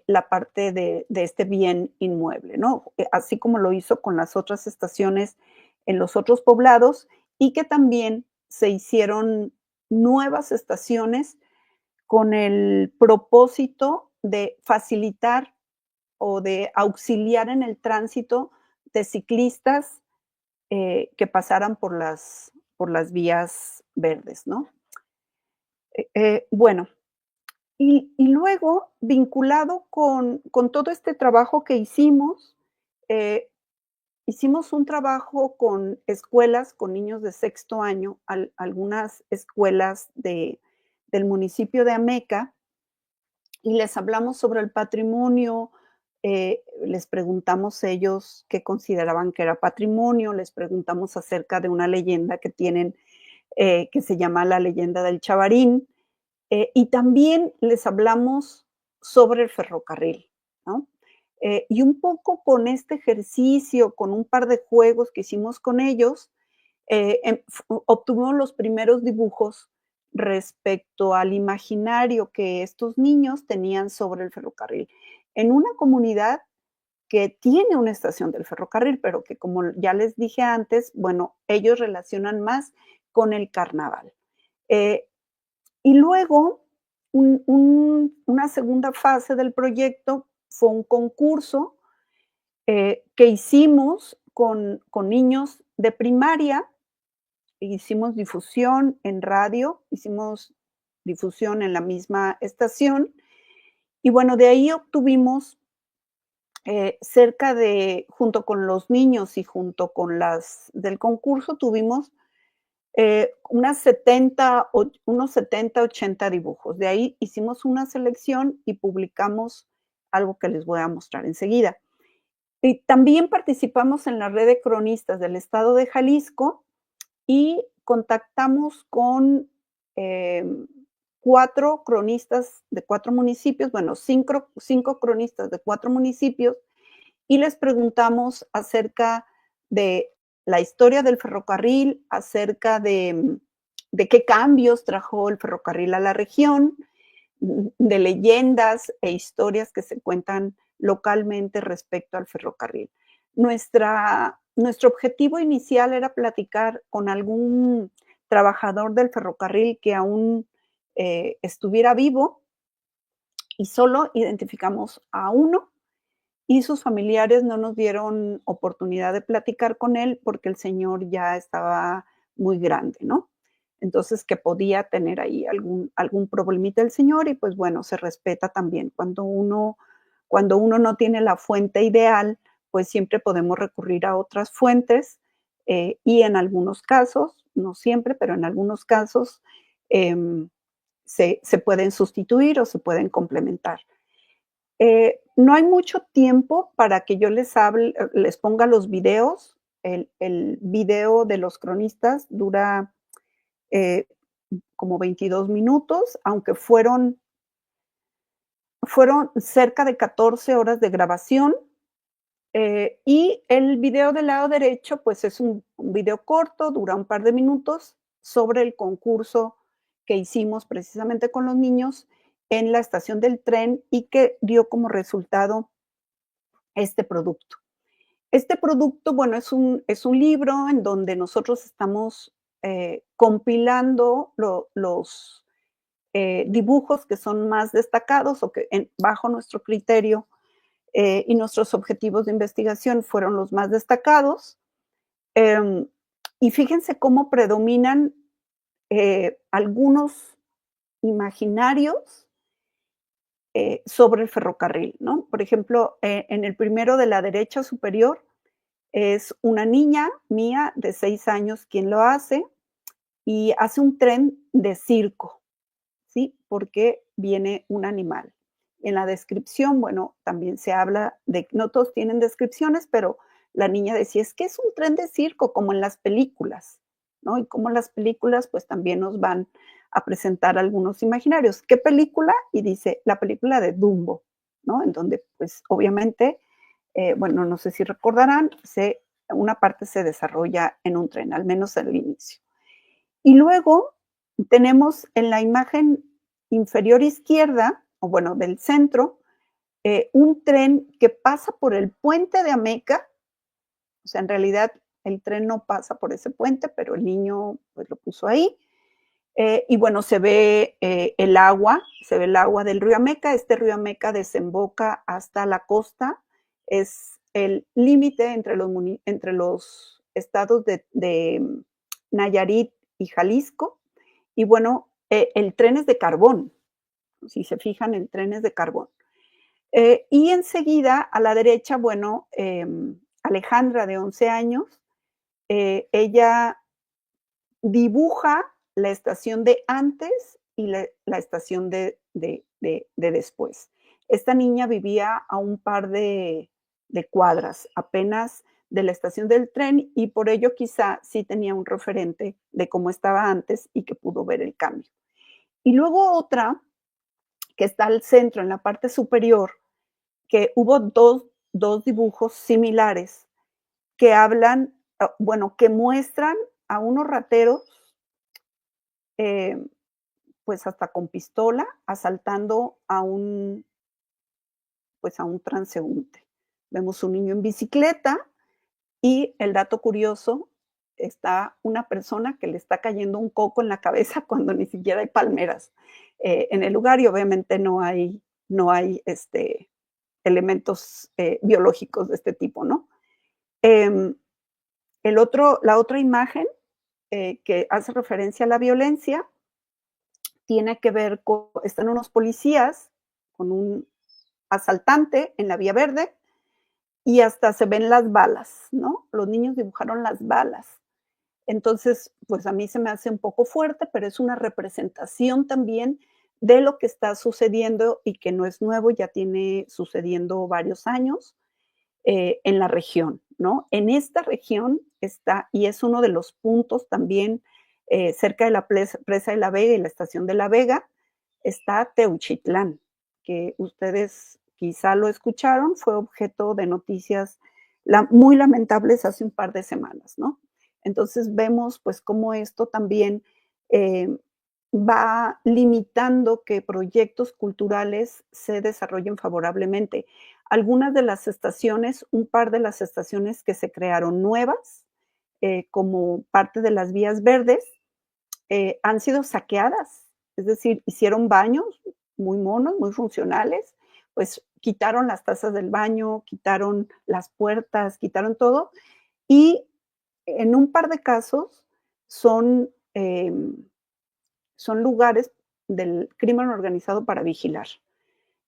la parte de este bien inmueble, ¿no? Así como lo hizo con las otras estaciones en los otros poblados y que también se hicieron nuevas estaciones con el propósito de facilitar o de auxiliar en el tránsito de ciclistas que pasaran por las vías verdes, ¿no? Bueno, y luego, vinculado con todo este trabajo que hicimos, eh, hicimos un trabajo con escuelas, con niños de sexto año, algunas escuelas del municipio de Ameca, y les hablamos sobre el patrimonio, les preguntamos ellos qué consideraban que era patrimonio, les preguntamos acerca de una leyenda que tienen que se llama la leyenda del Chavarín, y también les hablamos sobre el ferrocarril, ¿no? Y un poco con este ejercicio, con un par de juegos que hicimos con ellos, obtuvimos los primeros dibujos respecto al imaginario que estos niños tenían sobre el ferrocarril. En una comunidad que tiene una estación del ferrocarril, pero que como ya les dije antes, bueno, ellos relacionan más con el carnaval. Y luego, una segunda fase del proyecto fue un concurso que hicimos con niños de primaria. Hicimos difusión en radio, hicimos difusión en la misma estación y bueno, de ahí obtuvimos cerca de, junto con los niños y junto con las del concurso, tuvimos unos 70, 80 dibujos. De ahí hicimos una selección y publicamos algo que les voy a mostrar enseguida. Y también participamos en la red de cronistas del estado de Jalisco y contactamos con 4 cronistas de 4 municipios, bueno, 5 cronistas de 4 municipios, y les preguntamos acerca de la historia del ferrocarril, acerca de de qué cambios trajo el ferrocarril a la región, de leyendas e historias que se cuentan localmente respecto al ferrocarril. Nuestro objetivo inicial era platicar con algún trabajador del ferrocarril que aún estuviera vivo, y solo identificamos a uno, y sus familiares no nos dieron oportunidad de platicar con él porque el señor ya estaba muy grande, ¿no? Entonces, que podía tener ahí algún problemita el señor y pues bueno, se respeta también. Cuando uno no tiene la fuente ideal, pues siempre podemos recurrir a otras fuentes y en algunos casos, no siempre, pero en algunos casos em, se pueden sustituir o se pueden complementar. No hay mucho tiempo para que yo les ponga los videos. El video de los cronistas dura eh, como 22 minutos, aunque fueron cerca de 14 horas de grabación. Y el video del lado derecho, pues es un video corto, dura un par de minutos, sobre el concurso que hicimos precisamente con los niños en la estación del tren y que dio como resultado este producto. Este producto, bueno, es un libro en donde nosotros estamos compilando los dibujos que son más destacados o que bajo nuestro criterio y nuestros objetivos de investigación fueron los más destacados. Y fíjense cómo predominan algunos imaginarios sobre el ferrocarril, ¿no? Por ejemplo, en el primero de la derecha superior es una niña mía de 6 años quien lo hace y hace un tren de circo, ¿sí? Porque viene un animal. En la descripción, bueno, también se habla de, no todos tienen descripciones, pero la niña decía, es que es un tren de circo, como en las películas, ¿no? Y como las películas, pues también nos van a presentar algunos imaginarios. ¿Qué película? Y dice, la película de Dumbo, ¿no? En donde, pues, obviamente, bueno, no sé si recordarán, una parte se desarrolla en un tren, al menos al inicio. Y luego tenemos en la imagen inferior izquierda, o bueno, del centro, un tren que pasa por el puente de Ameca. O sea, en realidad el tren no pasa por ese puente, pero el niño pues lo puso ahí. Y bueno, se ve el agua del río Ameca. Este río Ameca desemboca hasta la costa, es el límite entre los estados de Nayarit y Jalisco. Y bueno, el tren es de carbón. Si se fijan, el tren es de carbón. Y enseguida, a la derecha, bueno, Alejandra, de 11 años, ella dibuja la estación de antes y la estación de después. Esta niña vivía a un par de cuadras apenas de la estación del tren y por ello quizá sí tenía un referente de cómo estaba antes y que pudo ver el cambio. Y luego otra que está al centro, en la parte superior, que hubo dos dibujos similares que hablan, bueno, que muestran a unos rateros, pues hasta con pistola, asaltando pues a un transeúnte. Vemos un niño en bicicleta y el dato curioso, está una persona que le está cayendo un coco en la cabeza cuando ni siquiera hay palmeras en el lugar y obviamente no hay elementos biológicos de este tipo, ¿no? La otra imagen que hace referencia a la violencia tiene que ver con, están unos policías con un asaltante en la vía verde y hasta se ven las balas, ¿no? Los niños dibujaron las balas. Entonces, pues a mí se me hace un poco fuerte, pero es una representación también de lo que está sucediendo y que no es nuevo, ya tiene sucediendo varios años en la región, ¿no? En esta región está, y es uno de los puntos también cerca de la presa de La Vega y la estación de La Vega, está Teuchitlán, que ustedes quizá lo escucharon, fue objeto de noticias muy lamentables hace un par de semanas, ¿no? Entonces vemos pues cómo esto también va limitando que proyectos culturales se desarrollen favorablemente. Algunas de las estaciones, un par de las estaciones que se crearon nuevas, como parte de las vías verdes, han sido saqueadas, es decir, hicieron baños muy monos, muy funcionales, pues quitaron las tazas del baño, quitaron las puertas, quitaron todo, y en un par de casos son, son lugares del crimen organizado para vigilar.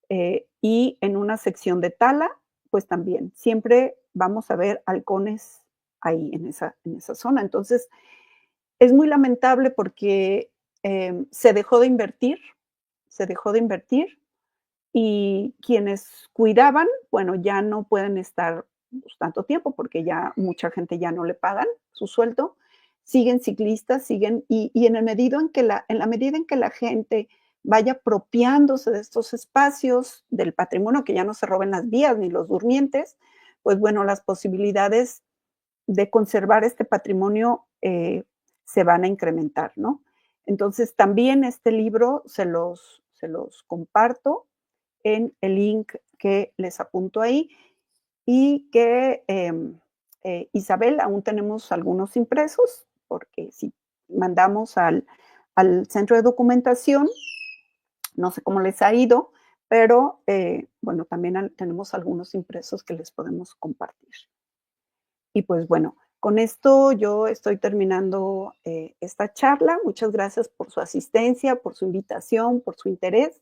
Y en una sección de Tala, pues también, siempre vamos a ver halcones ahí en esa zona. Entonces, es muy lamentable porque se dejó de invertir y quienes cuidaban, bueno, ya no pueden estar pues, tanto tiempo porque ya mucha gente ya no le pagan su sueldo, siguen ciclistas, siguen, y en, el medido en, que en la medida en que la gente vaya apropiándose de estos espacios, del patrimonio, que ya no se roben las vías ni los durmientes, pues bueno, las posibilidades de conservar este patrimonio se van a incrementar, ¿no? Entonces, también este libro se los comparto en el link que les apunto ahí y que Isabel, aún tenemos algunos impresos, porque si mandamos al centro de documentación, no sé cómo les ha ido, pero bueno, también tenemos algunos impresos que les podemos compartir. Y pues bueno, con esto yo estoy terminando esta charla. Muchas gracias por su asistencia, por su invitación, por su interés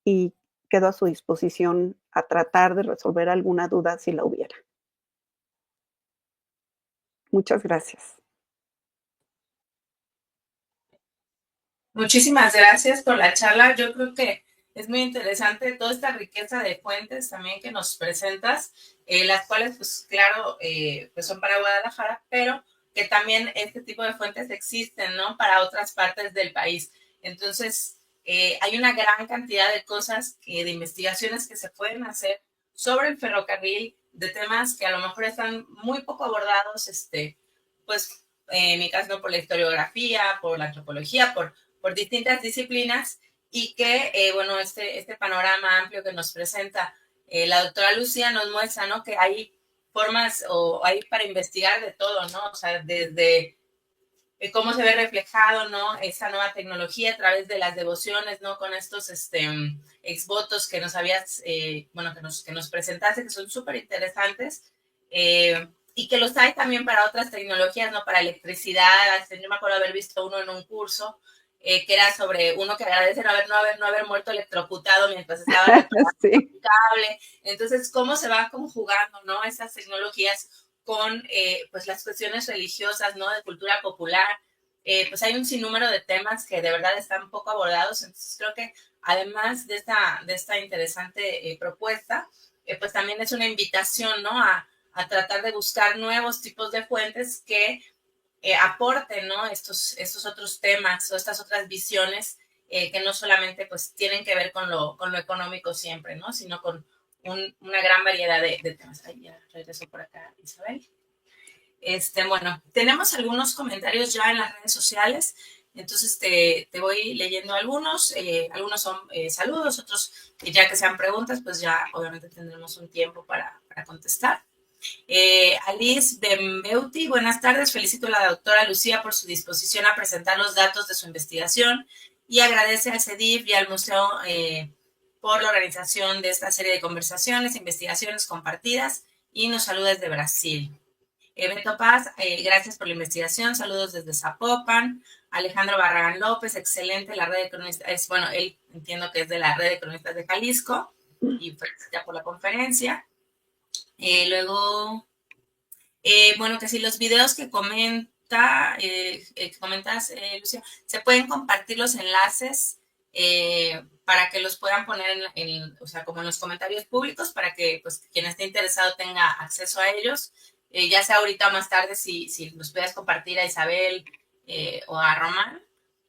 y quedo a su disposición a tratar de resolver alguna duda si la hubiera. Muchas gracias. Muchísimas gracias por la charla. Yo creo que es muy interesante toda esta riqueza de fuentes también que nos presentas, las cuales, pues claro, pues son para Guadalajara, pero que también este tipo de fuentes existen, ¿no? Para otras partes del país. Entonces, hay una gran cantidad de cosas, de investigaciones que se pueden hacer sobre el ferrocarril, de temas que a lo mejor están muy poco abordados, pues en mi caso, ¿no? Por la historiografía, por la antropología, por distintas disciplinas y que, bueno, este panorama amplio que nos presenta la doctora Lucía nos muestra, ¿no? Que hay formas o hay para investigar de todo, ¿no? O sea, desde cómo se ve reflejado, ¿no? Esa nueva tecnología a través de las devociones, ¿no? Con estos exvotos que nos habías, bueno, que nos presentaste, que son súper interesantes. Y que los hay también para otras tecnologías, ¿no? Para electricidad. Yo me acuerdo haber visto uno en un curso que era sobre uno que agradece no haber muerto electrocutado mientras estaba reparando sí. un cable. Entonces, cómo se va conjugando, ¿no? Esas tecnologías con pues las cuestiones religiosas, ¿no? De cultura popular. Pues hay un sinnúmero de temas que de verdad están poco abordados. Entonces, creo que además de esta interesante propuesta, pues también es una invitación, ¿no? A tratar de buscar nuevos tipos de fuentes que aporten, ¿no? Estos otros temas o estas otras visiones que no solamente pues tienen que ver con lo económico siempre, ¿no? Sino con una gran variedad de temas. Ahí ya regreso por acá, Isabel. Bueno, tenemos algunos comentarios ya en las redes sociales, entonces te voy leyendo algunos. Algunos son saludos, otros ya que sean preguntas, pues ya obviamente tendremos un tiempo para contestar. Alice Bembeuti, buenas tardes. Felicito a la doctora Lucía por su disposición a presentar los datos de su investigación y agradece al CEDIF y al museo por la organización de esta serie de conversaciones, investigaciones compartidas y nos saluda desde Brasil. Beto Paz, gracias por la investigación. Saludos desde Zapopan. Alejandro Barragán López, excelente. La red de cronistas, bueno, él entiendo que es de la red de cronistas de Jalisco y felicita por la conferencia. Luego, bueno, que si los videos que comentas, Lucía, se pueden compartir los enlaces para que los puedan poner o sea, como en los comentarios públicos, para que pues, quien esté interesado tenga acceso a ellos, ya sea ahorita o más tarde, si los puedas compartir a Isabel o a Román.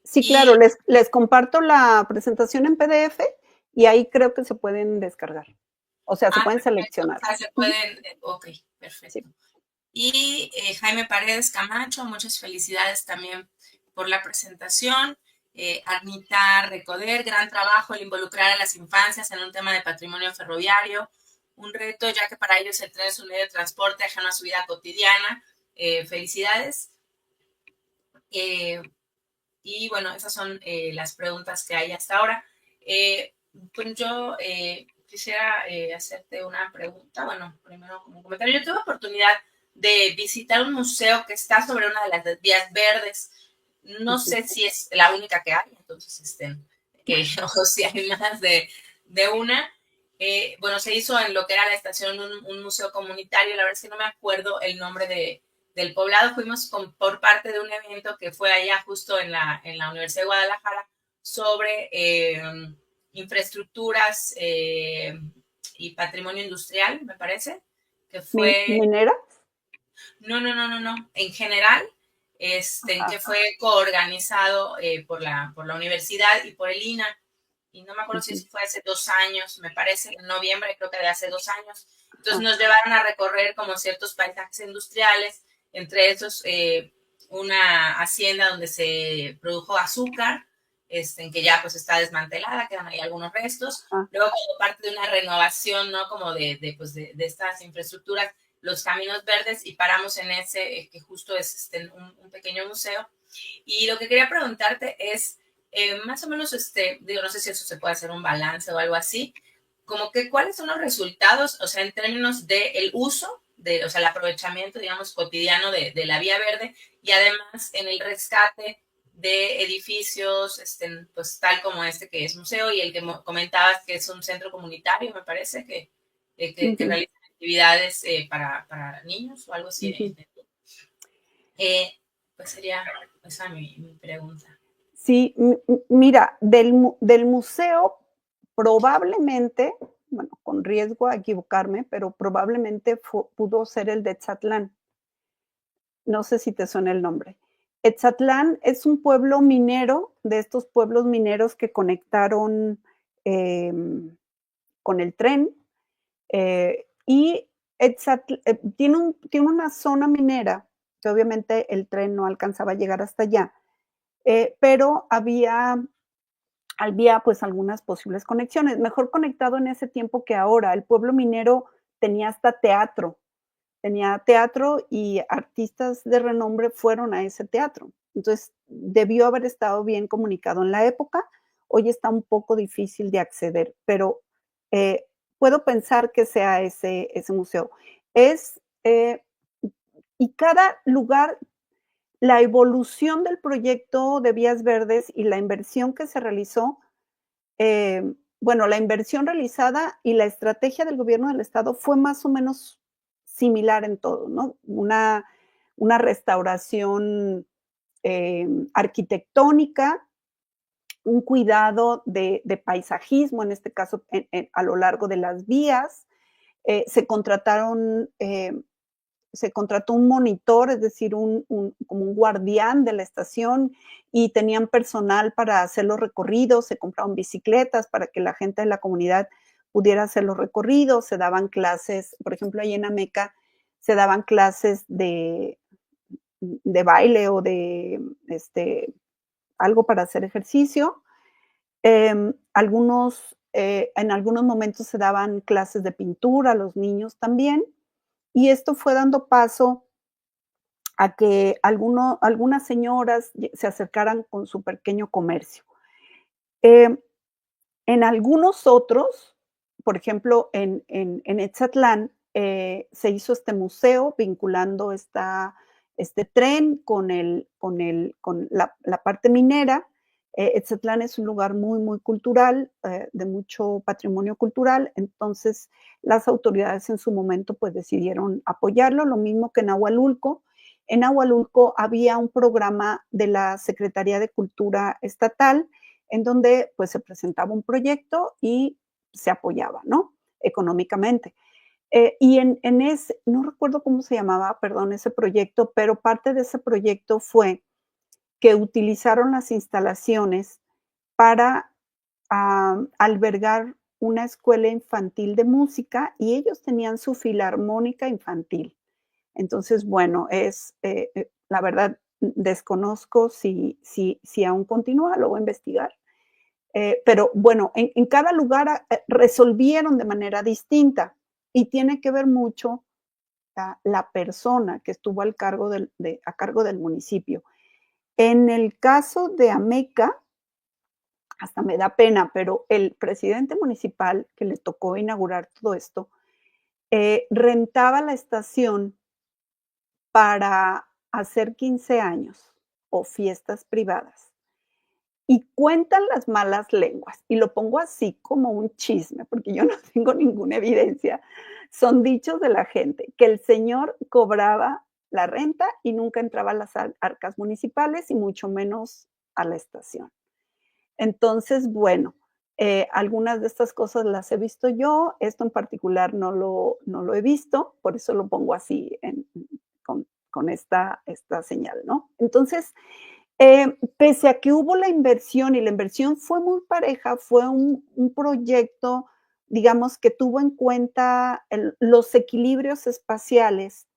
Sí, claro, les comparto la presentación en PDF y ahí creo que se pueden descargar. O sea, se pueden perfecto. seleccionar. O sea, se pueden, ok, perfecto. Sí. Y Jaime Paredes Camacho, muchas felicidades también por la presentación. Arnita Recoder, gran trabajo el involucrar a las infancias en un tema de patrimonio ferroviario, un reto ya que para ellos el tren es un medio de transporte ajeno a su vida cotidiana. Felicidades. Y bueno, esas son las preguntas que hay hasta ahora. Pues yo quisiera hacerte una pregunta. Bueno, primero como comentario, yo tuve oportunidad de visitar un museo que está sobre una de las vías verdes. No sé si es la única que hay, entonces, o si hay más de una. Bueno, se hizo en lo que era la estación un museo comunitario, la verdad es que no me acuerdo el nombre del poblado. Fuimos por parte de un evento que fue allá justo en la Universidad de Guadalajara sobre infraestructuras y patrimonio industrial, me parece, que fue... ¿Minera? No, en general, que fue coorganizado por la universidad y por el INA, y no me acuerdo si fue hace 2 años, me parece, en noviembre, creo que de hace 2 años. Entonces nos llevaron a recorrer como ciertos paisajes industriales, entre esos una hacienda donde se produjo azúcar, que ya pues está desmantelada, quedan ahí algunos restos. Luego como parte de una renovación, ¿no? Como de estas infraestructuras, los caminos verdes, y paramos en ese, que justo es un pequeño museo. Y lo que quería preguntarte es, más o menos, digo, no sé si eso se puede hacer un balance o algo así, como que cuáles son los resultados, o sea, en términos del uso, o sea, el aprovechamiento, digamos, cotidiano de la vía verde, y además en el rescate de edificios, pues tal como que es museo, y el que comentabas que es un centro comunitario, me parece, que realiza actividades para niños o algo así. Pues sería esa mi pregunta. Sí, mira, del museo probablemente, bueno, con riesgo a equivocarme, pero probablemente pudo ser el de Etzatlán. No sé si te suena el nombre. Etzatlán es un pueblo minero, de estos pueblos mineros que conectaron con el tren, y tiene una zona minera que obviamente el tren no alcanzaba a llegar hasta allá, pero había pues algunas posibles conexiones. Mejor conectado en ese tiempo que ahora. El pueblo minero tenía hasta teatro. Tenía teatro y artistas de renombre fueron a ese teatro. Entonces, debió haber estado bien comunicado en la época. Hoy está un poco difícil de acceder, pero puedo pensar que sea ese museo. Y cada lugar, la evolución del proyecto de Vías Verdes y la inversión que se realizó, bueno, la inversión realizada y la estrategia del gobierno del estado fue más o menos similar en todo, ¿no? Una restauración arquitectónica, un cuidado de paisajismo, en este caso a lo largo de las vías. Se contrató un monitor, es decir, como un guardián de la estación, y tenían personal para hacer los recorridos, se compraron bicicletas para que la gente de la comunidad pudiera hacer los recorridos, se daban clases, por ejemplo, ahí en Ameca se daban clases de baile o de algo para hacer ejercicio. En algunos momentos se daban clases de pintura a los niños también, y esto fue dando paso a que algunas señoras se acercaran con su pequeño comercio. En algunos otros, por ejemplo, en Etzatlán, se hizo este museo vinculando este tren con la parte minera. Etzatlán es un lugar muy, muy cultural, de mucho patrimonio cultural, entonces las autoridades en su momento pues decidieron apoyarlo, lo mismo que en Ahualulco. En Ahualulco había un programa de la Secretaría de Cultura Estatal en donde pues se presentaba un proyecto y se apoyaba, ¿no? Económicamente. Y en ese, no recuerdo cómo se llamaba, perdón, ese proyecto, pero parte de ese proyecto fue que utilizaron las instalaciones para albergar una escuela infantil de música, y ellos tenían su filarmónica infantil. Entonces, bueno, la verdad, desconozco si aún continúa, lo voy a investigar. Pero bueno, en cada lugar resolvieron de manera distinta y tiene que ver mucho la persona que estuvo a cargo del municipio. En el caso de Ameca, hasta me da pena, pero el presidente municipal que le tocó inaugurar todo esto, rentaba la estación para hacer 15 años o fiestas privadas. Y cuentan las malas lenguas, y lo pongo así como un chisme, porque yo no tengo ninguna evidencia. Son dichos de la gente, que el señor cobraba la renta y nunca entraba a las arcas municipales y mucho menos a la estación. Entonces, bueno, algunas de estas cosas las he visto yo, esto en particular no lo he visto, por eso lo pongo así con esta señal, ¿no? Entonces, pese a que hubo la inversión y la inversión fue muy pareja, fue un proyecto, digamos, que tuvo en cuenta los equilibrios espaciales.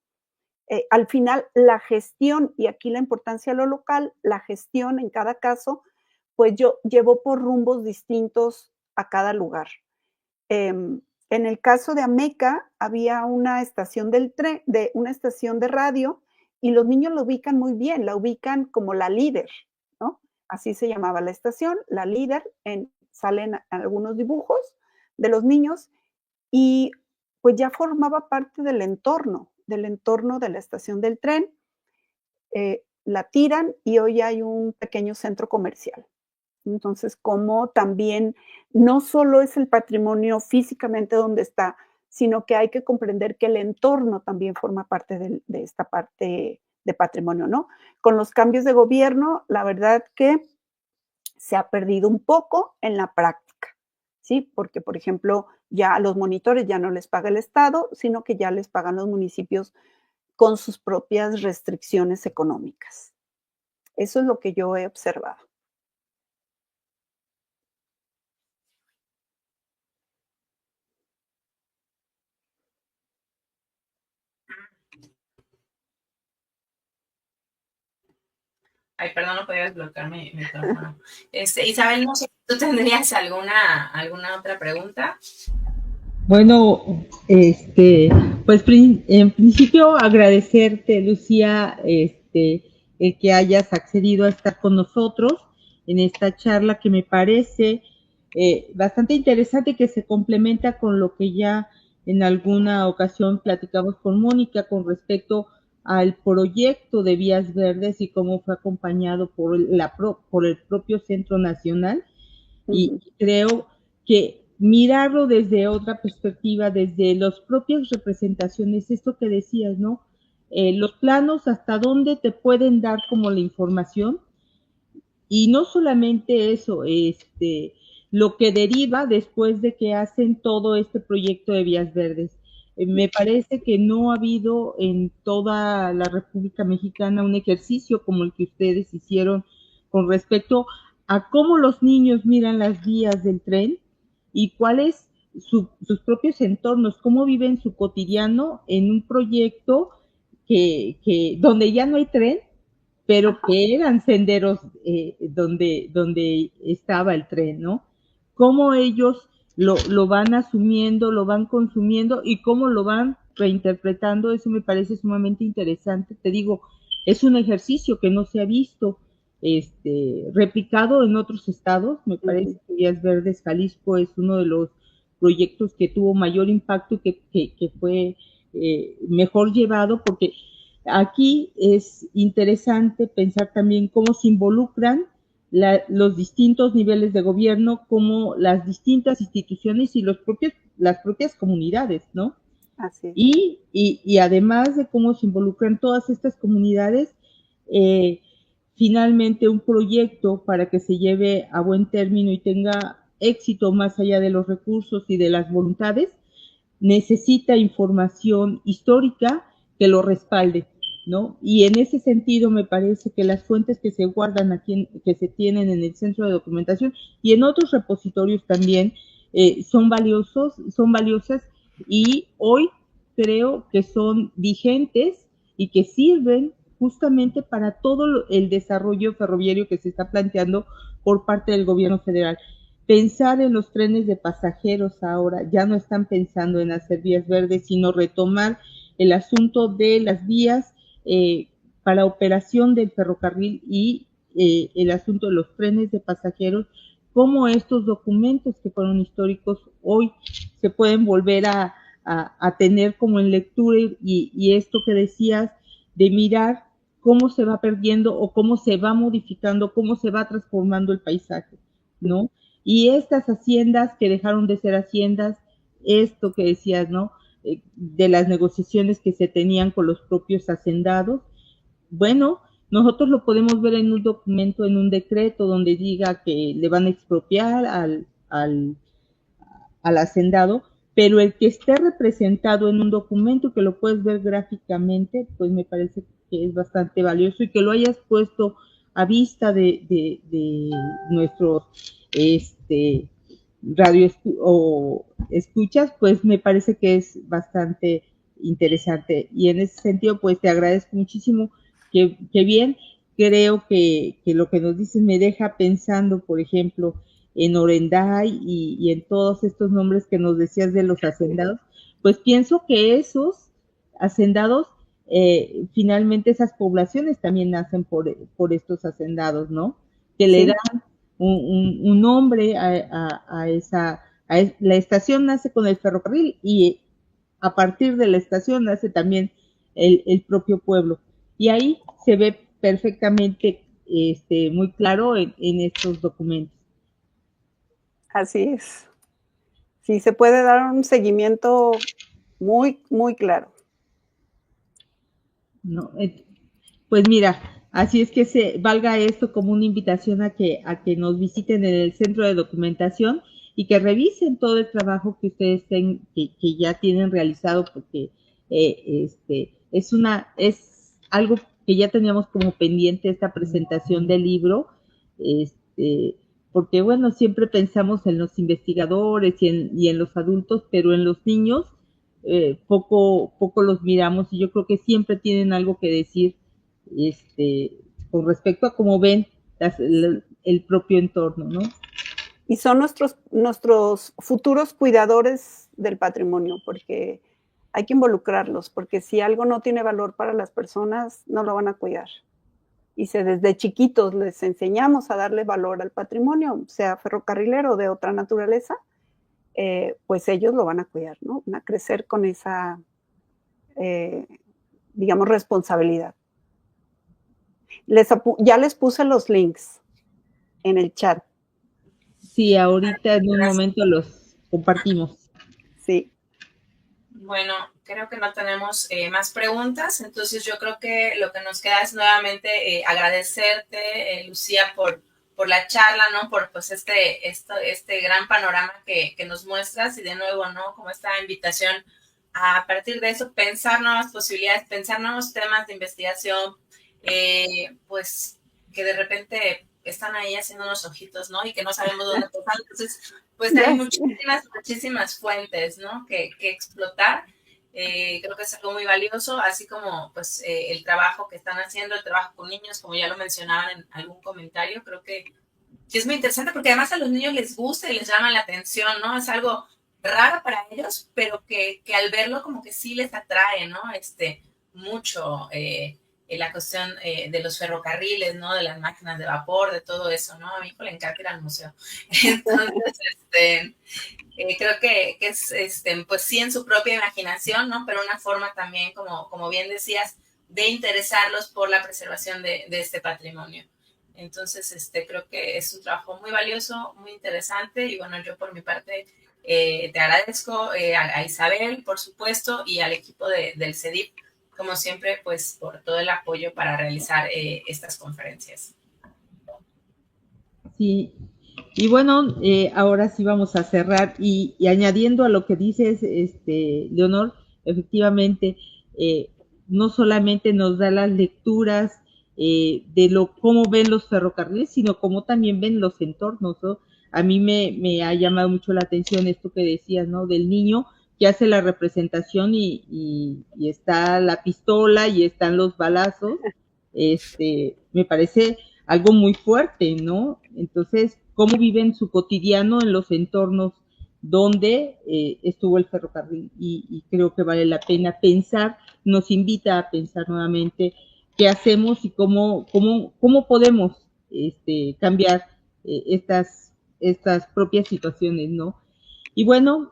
Al final, la gestión, y aquí la importancia de lo local, la gestión en cada caso, pues yo llevó por rumbos distintos a cada lugar. En el caso de Ameca, había una estación una estación de radio, y los niños lo ubican muy bien, la ubican como la líder, ¿no? Así se llamaba la estación, la líder, salen algunos dibujos de los niños, y pues ya formaba parte del entorno de la estación del tren. La tiran y hoy hay un pequeño centro comercial. Entonces, como también no solo es el patrimonio físicamente donde está, sino que hay que comprender que el entorno también forma parte de esta parte de patrimonio, ¿no? Con los cambios de gobierno, la verdad que se ha perdido un poco en la práctica, ¿sí? Porque, por ejemplo, ya a los monitores ya no les paga el Estado, sino que ya les pagan los municipios con sus propias restricciones económicas. Eso es lo que yo he observado. Ay, perdón, no podía desbloquear mi micrófono. Isabel, no sé si tú tendrías alguna otra pregunta. Bueno, pues en principio agradecerte, Lucía, el que hayas accedido a estar con nosotros en esta charla que me parece bastante interesante, que se complementa con lo que ya en alguna ocasión platicamos con Mónica con respecto al proyecto de Vías Verdes y cómo fue acompañado por el propio Centro Nacional. Y creo que mirarlo desde otra perspectiva, desde las propias representaciones, esto que decías, ¿no? Los planos, hasta dónde te pueden dar como la información, y no solamente eso, lo que deriva después de que hacen todo este proyecto de Vías Verdes. Me parece que no ha habido en toda la República Mexicana un ejercicio como el que ustedes hicieron con respecto a cómo los niños miran las vías del tren y cuáles sus propios entornos, cómo viven su cotidiano en un proyecto donde ya no hay tren, pero que eran senderos donde estaba el tren, ¿no? Cómo ellos lo van asumiendo, lo van consumiendo y cómo lo van reinterpretando, eso me parece sumamente interesante. Te digo, es un ejercicio que no se ha visto replicado en otros estados. Me parece que Vías Verdes Jalisco es uno de los proyectos que tuvo mayor impacto y que fue mejor llevado, porque aquí es interesante pensar también cómo se involucran los distintos niveles de gobierno, como las distintas instituciones y las propias comunidades, ¿no? Así es. Y además de cómo se involucran todas estas comunidades, finalmente un proyecto para que se lleve a buen término y tenga éxito más allá de los recursos y de las voluntades, necesita información histórica que lo respalde, ¿no? Y en ese sentido me parece que las fuentes que se guardan aquí, que se tienen en el centro de documentación y en otros repositorios también, son valiosas, y hoy creo que son vigentes y que sirven justamente para todo el desarrollo ferroviario que se está planteando por parte del gobierno federal. Pensar en los trenes de pasajeros ahora, ya no están pensando en hacer vías verdes, sino retomar el asunto de las vías para operación del ferrocarril y el asunto de los trenes de pasajeros, cómo estos documentos que fueron históricos hoy se pueden volver a tener como en lectura y esto que decías de mirar cómo se va perdiendo o cómo se va modificando, cómo se va transformando el paisaje, ¿no? Y estas haciendas que dejaron de ser haciendas, esto que decías, ¿no? De las negociaciones que se tenían con los propios hacendados, bueno, nosotros lo podemos ver en un documento, en un decreto donde diga que le van a expropiar al hacendado, pero el que esté representado en un documento que lo puedes ver gráficamente, pues me parece que es bastante valioso y que lo hayas puesto a vista de nuestros radio o escuchas, pues me parece que es bastante interesante. Y en ese sentido, pues te agradezco muchísimo, que bien, creo que lo que nos dices me deja pensando, por ejemplo, en Orenday y en todos estos nombres que nos decías de los hacendados, pues pienso que esos hacendados, finalmente esas poblaciones también nacen por estos hacendados, ¿no? Que le dan un nombre a esa, la estación nace con el ferrocarril y a partir de la estación nace también el propio pueblo. Y ahí se ve perfectamente muy claro en estos documentos. Así es. Sí, se puede dar un seguimiento muy, muy claro. No, pues mira, así es que se valga esto como una invitación a que nos visiten en el centro de documentación y que revisen todo el trabajo que ustedes que ya tienen realizado, porque es algo que ya teníamos como pendiente, esta presentación del libro, porque bueno, siempre pensamos en los investigadores y en los adultos, pero en los niños poco los miramos, y yo creo que siempre tienen algo que decir con respecto a cómo ven el propio entorno, ¿no? Y son nuestros futuros cuidadores del patrimonio, porque hay que involucrarlos, porque si algo no tiene valor para las personas, no lo van a cuidar. Y si desde chiquitos les enseñamos a darle valor al patrimonio, sea ferrocarrilero o de otra naturaleza, pues ellos lo van a cuidar, ¿no? Van a crecer con esa, digamos, responsabilidad. Ya les puse los links en el chat. Sí, ahorita en un momento los compartimos. Sí. Bueno, creo que no tenemos más preguntas, entonces yo creo que lo que nos queda es nuevamente agradecerte, Lucía, por la charla, ¿no? Por pues este gran panorama que nos muestras, y de nuevo, ¿no? Como esta invitación a partir de eso pensar nuevas posibilidades, pensar nuevos temas de investigación, pues que de repente están ahí haciendo unos ojitos, ¿no? Y que no sabemos dónde tocar. Entonces, pues hay muchísimas fuentes, ¿no? Que explotar. Creo que es algo muy valioso, así como pues el trabajo que están haciendo, el trabajo con niños, como ya lo mencionaban en algún comentario, creo que es muy interesante porque además a los niños les gusta y les llama la atención, ¿no? Es algo raro para ellos, pero que al verlo como que sí les atrae, ¿no? Mucho la cuestión de los ferrocarriles, ¿no? De las máquinas de vapor, de todo eso, ¿no? A mi hijo le encanta ir al museo. Entonces, creo que es, pues sí, en su propia imaginación, ¿no? Pero una forma también, como bien decías, de interesarlos por la preservación de este patrimonio. Entonces, creo que es un trabajo muy valioso, muy interesante, y bueno, yo por mi parte te agradezco a Isabel, por supuesto, y al equipo del CEDIP, como siempre, pues por todo el apoyo para realizar estas conferencias. Sí, y bueno, ahora sí vamos a cerrar y añadiendo a lo que dices, Leonor, efectivamente, no solamente nos da las lecturas de cómo ven los ferrocarriles, sino cómo también ven los entornos, ¿no? A mí me ha llamado mucho la atención esto que decías, ¿no? Del niño que hace la representación y está la pistola y están los balazos, me parece algo muy fuerte, ¿no? Entonces, ¿cómo viven su cotidiano en los entornos donde estuvo el ferrocarril? Y creo que vale la pena pensar, nos invita a pensar nuevamente qué hacemos y cómo podemos cambiar estas propias situaciones, ¿no? Y bueno,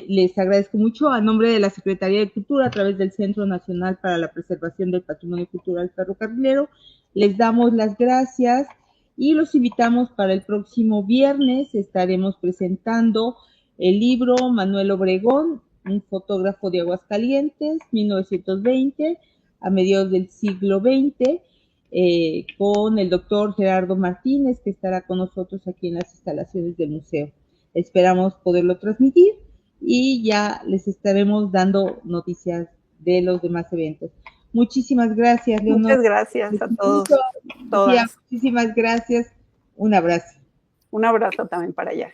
les agradezco mucho, a nombre de la Secretaría de Cultura, a través del Centro Nacional para la Preservación del Patrimonio Cultural Ferrocarrilero, les damos las gracias y los invitamos para el próximo viernes. Estaremos presentando el libro Manuel Obregón, un fotógrafo de Aguascalientes, 1920 a mediados del siglo XX, con el doctor Gerardo Martínez, que estará con nosotros aquí en las instalaciones del museo. Esperamos poderlo transmitir y ya les estaremos dando noticias de los demás eventos. Muchísimas gracias, Leonor. Muchas gracias a todos. Lucía, muchísimas gracias. Un abrazo. Un abrazo también para allá.